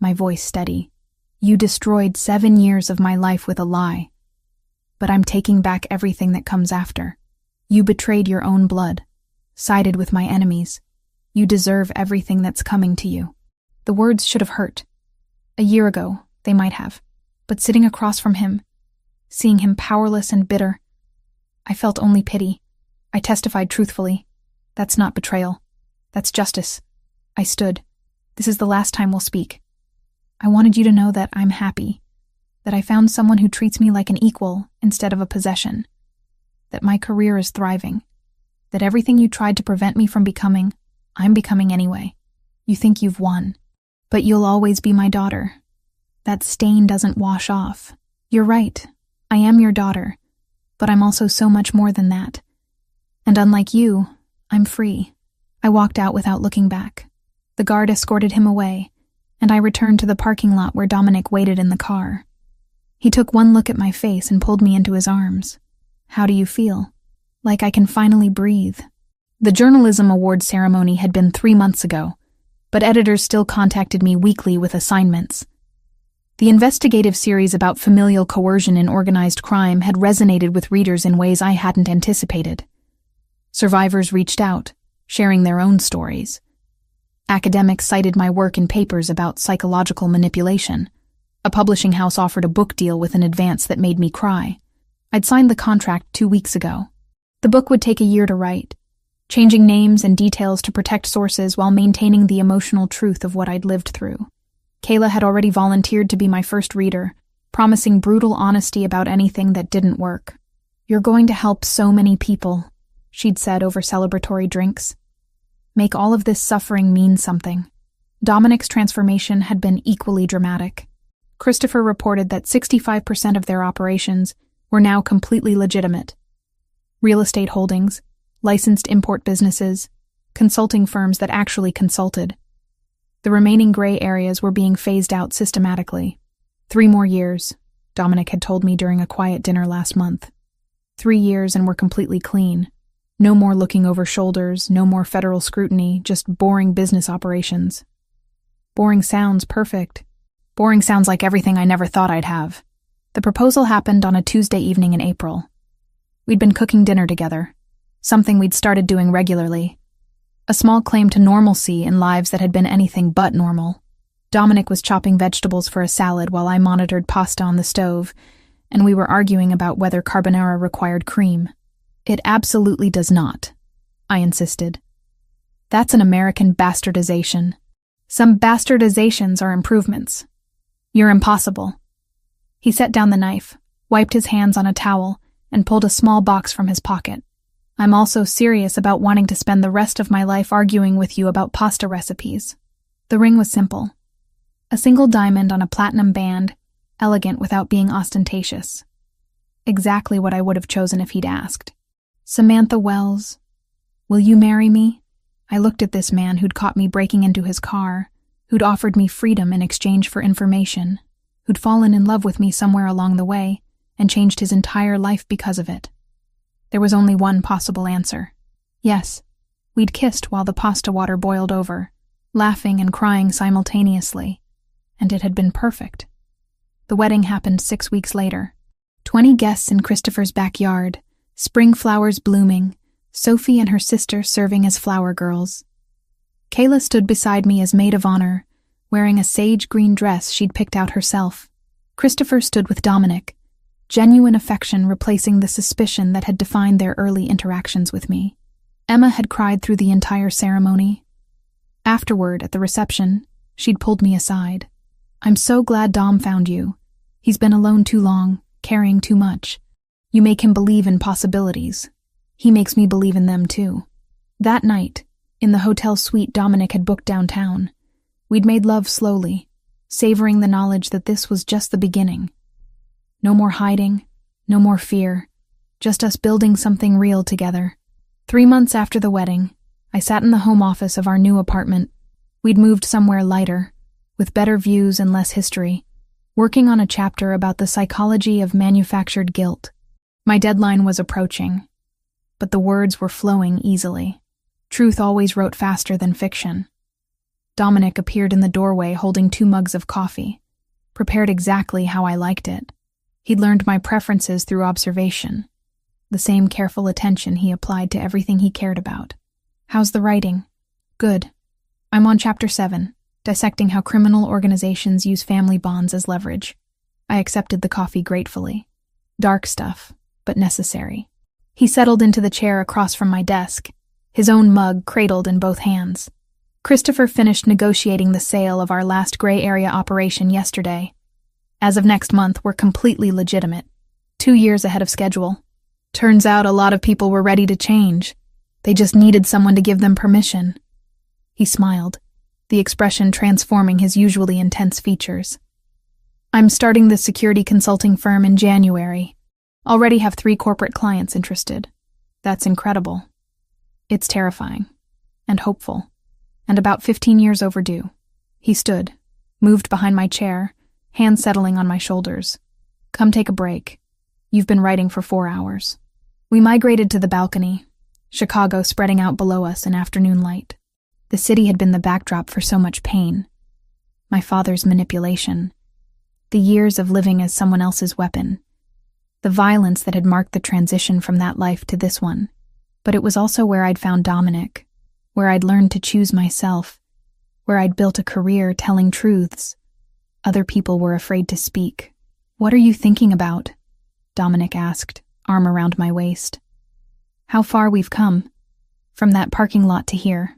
my voice steady. You destroyed 7 years of my life with a lie, but I'm taking back everything that comes after. You betrayed your own blood, sided with my enemies. You deserve everything that's coming to you. The words should have hurt. A year ago, they might have, but sitting across from him, seeing him powerless and bitter, I felt only pity. I testified truthfully. That's not betrayal. That's justice. I stood. This is the last time we'll speak. I wanted you to know that I'm happy, that I found someone who treats me like an equal instead of a possession, that my career is thriving, that everything you tried to prevent me from becoming, I'm becoming anyway. You think you've won, but you'll always be my daughter. That stain doesn't wash off. You're right. I am your daughter, but I'm also so much more than that. And unlike you, I'm free. I walked out without looking back. The guard escorted him away, and I returned to the parking lot where Dominic waited in the car. He took one look at my face and pulled me into his arms. How do you feel? Like I can finally breathe. The journalism award ceremony had been 3 months ago, but editors still contacted me weekly with assignments. The investigative series about familial coercion in organized crime had resonated with readers in ways I hadn't anticipated. Survivors reached out, sharing their own stories. Academics cited my work in papers about psychological manipulation. A publishing house offered a book deal with an advance that made me cry. I'd signed the contract 2 weeks ago. The book would take a year to write, changing names and details to protect sources while maintaining the emotional truth of what I'd lived through. Kayla had already volunteered to be my first reader, promising brutal honesty about anything that didn't work. You're going to help so many people, she'd said over celebratory drinks. Make all of this suffering mean something. Dominic's transformation had been equally dramatic. Christopher reported that 65% of their operations were now completely legitimate. Real estate holdings, licensed import businesses, consulting firms that actually consulted. The remaining gray areas were being phased out systematically. 3 more years, Dominic had told me during a quiet dinner last month. 3 years and we're completely clean. No more looking over shoulders, no more federal scrutiny, just boring business operations. Boring sounds perfect. Boring sounds like everything I never thought I'd have. The proposal happened on a Tuesday evening in April. We'd been cooking dinner together, something we'd started doing regularly. A small claim to normalcy in lives that had been anything but normal. Dominic was chopping vegetables for a salad while I monitored pasta on the stove, and we were arguing about whether carbonara required cream. It absolutely does not, I insisted. That's an American bastardization. Some bastardizations are improvements. You're impossible. He set down the knife, wiped his hands on a towel, and pulled a small box from his pocket. I'm also serious about wanting to spend the rest of my life arguing with you about pasta recipes. The ring was simple. A single diamond on a platinum band, elegant without being ostentatious. Exactly what I would have chosen if he'd asked. Samantha Wells, will you marry me? I looked at this man who'd caught me breaking into his car, who'd offered me freedom in exchange for information, who'd fallen in love with me somewhere along the way and changed his entire life because of it. There was only one possible answer. Yes, we'd kissed while the pasta water boiled over, laughing and crying simultaneously, and it had been perfect. The wedding happened 6 weeks later. 20 guests in Christopher's backyard, spring flowers blooming, Sophie and her sister serving as flower girls. Kayla stood beside me as maid of honor, wearing a sage green dress she'd picked out herself. Christopher stood with Dominic, genuine affection replacing the suspicion that had defined their early interactions with me. Emma had cried through the entire ceremony. Afterward, at the reception, she'd pulled me aside. I'm so glad Dom found you. He's been alone too long, carrying too much. You make him believe in possibilities. He makes me believe in them too. That night, in the hotel suite Dominic had booked downtown, we'd made love slowly, savoring the knowledge that this was just the beginning. No more hiding, no more fear, just us building something real together. 3 months after the wedding, I sat in the home office of our new apartment. We'd moved somewhere lighter, with better views and less history, working on a chapter about the psychology of manufactured guilt. My deadline was approaching, but the words were flowing easily. Truth always wrote faster than fiction. Dominic appeared in the doorway holding 2 mugs of coffee, prepared exactly how I liked it. He'd learned my preferences through observation, the same careful attention he applied to everything he cared about. How's the writing? Good. I'm on Chapter 7, dissecting how criminal organizations use family bonds as leverage. I accepted the coffee gratefully. Dark stuff, but necessary. He settled into the chair across from my desk, his own mug cradled in both hands. Christopher finished negotiating the sale of our last gray area operation yesterday. As of next month, we're completely legitimate. 2 years ahead of schedule. Turns out a lot of people were ready to change. They just needed someone to give them permission. He smiled, the expression transforming his usually intense features. I'm starting this security consulting firm in January. Already have 3 corporate clients interested. That's incredible. It's terrifying. And hopeful. And about 15 years overdue. He stood, moved behind my chair, hands settling on my shoulders. Come take a break. You've been writing for 4 hours. We migrated to the balcony, Chicago spreading out below us in afternoon light. The city had been the backdrop for so much pain. My father's manipulation. The years of living as someone else's weapon. The violence that had marked the transition from that life to this one. But it was also where I'd found Dominic, where I'd learned to choose myself, where I'd built a career telling truths other people were afraid to speak. What are you thinking about? Dominic asked, arm around my waist. How far we've come. From that parking lot to here.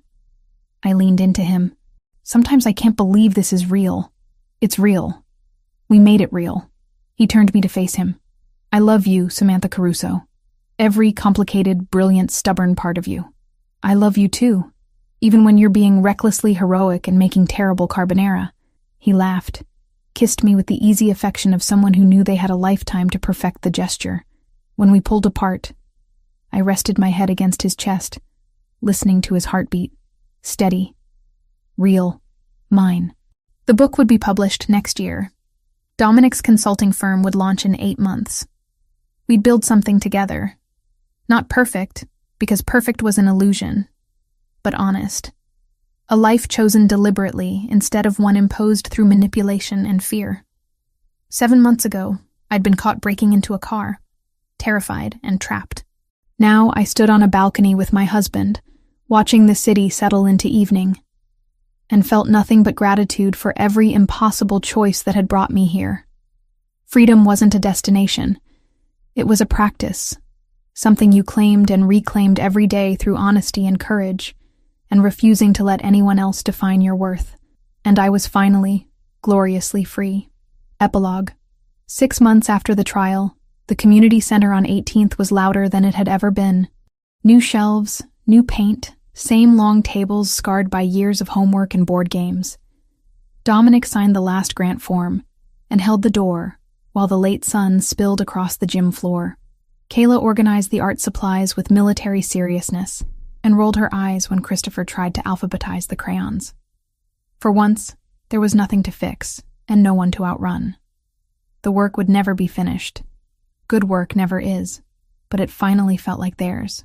I leaned into him. Sometimes I can't believe this is real. It's real. We made it real. He turned me to face him. I love you, Samantha Caruso. Every complicated, brilliant, stubborn part of you. I love you too, even when you're being recklessly heroic and making terrible carbonara. He laughed, kissed me with the easy affection of someone who knew they had a lifetime to perfect the gesture. When we pulled apart, I rested my head against his chest, listening to his heartbeat. Steady. Real. Mine. The book would be published next year. Dominic's consulting firm would launch in 8 months. We'd build something together. Not perfect, because perfect was an illusion, but honest. A life chosen deliberately instead of one imposed through manipulation and fear. 7 months ago, I'd been caught breaking into a car, terrified and trapped. Now I stood on a balcony with my husband, watching the city settle into evening, and felt nothing but gratitude for every impossible choice that had brought me here. Freedom wasn't a destination. It was a practice, something you claimed and reclaimed every day through honesty and courage, and refusing to let anyone else define your worth. And I was finally, gloriously free. Epilogue. 6 months after the trial, the community center on 18th was louder than it had ever been. New shelves, new paint, same long tables scarred by years of homework and board games. Dominic signed the last grant form and held the door while the late sun spilled across the gym floor. Kayla organized the art supplies with military seriousness and rolled her eyes when Christopher tried to alphabetize the crayons. For once, there was nothing to fix and no one to outrun. The work would never be finished. Good work never is, but it finally felt like theirs.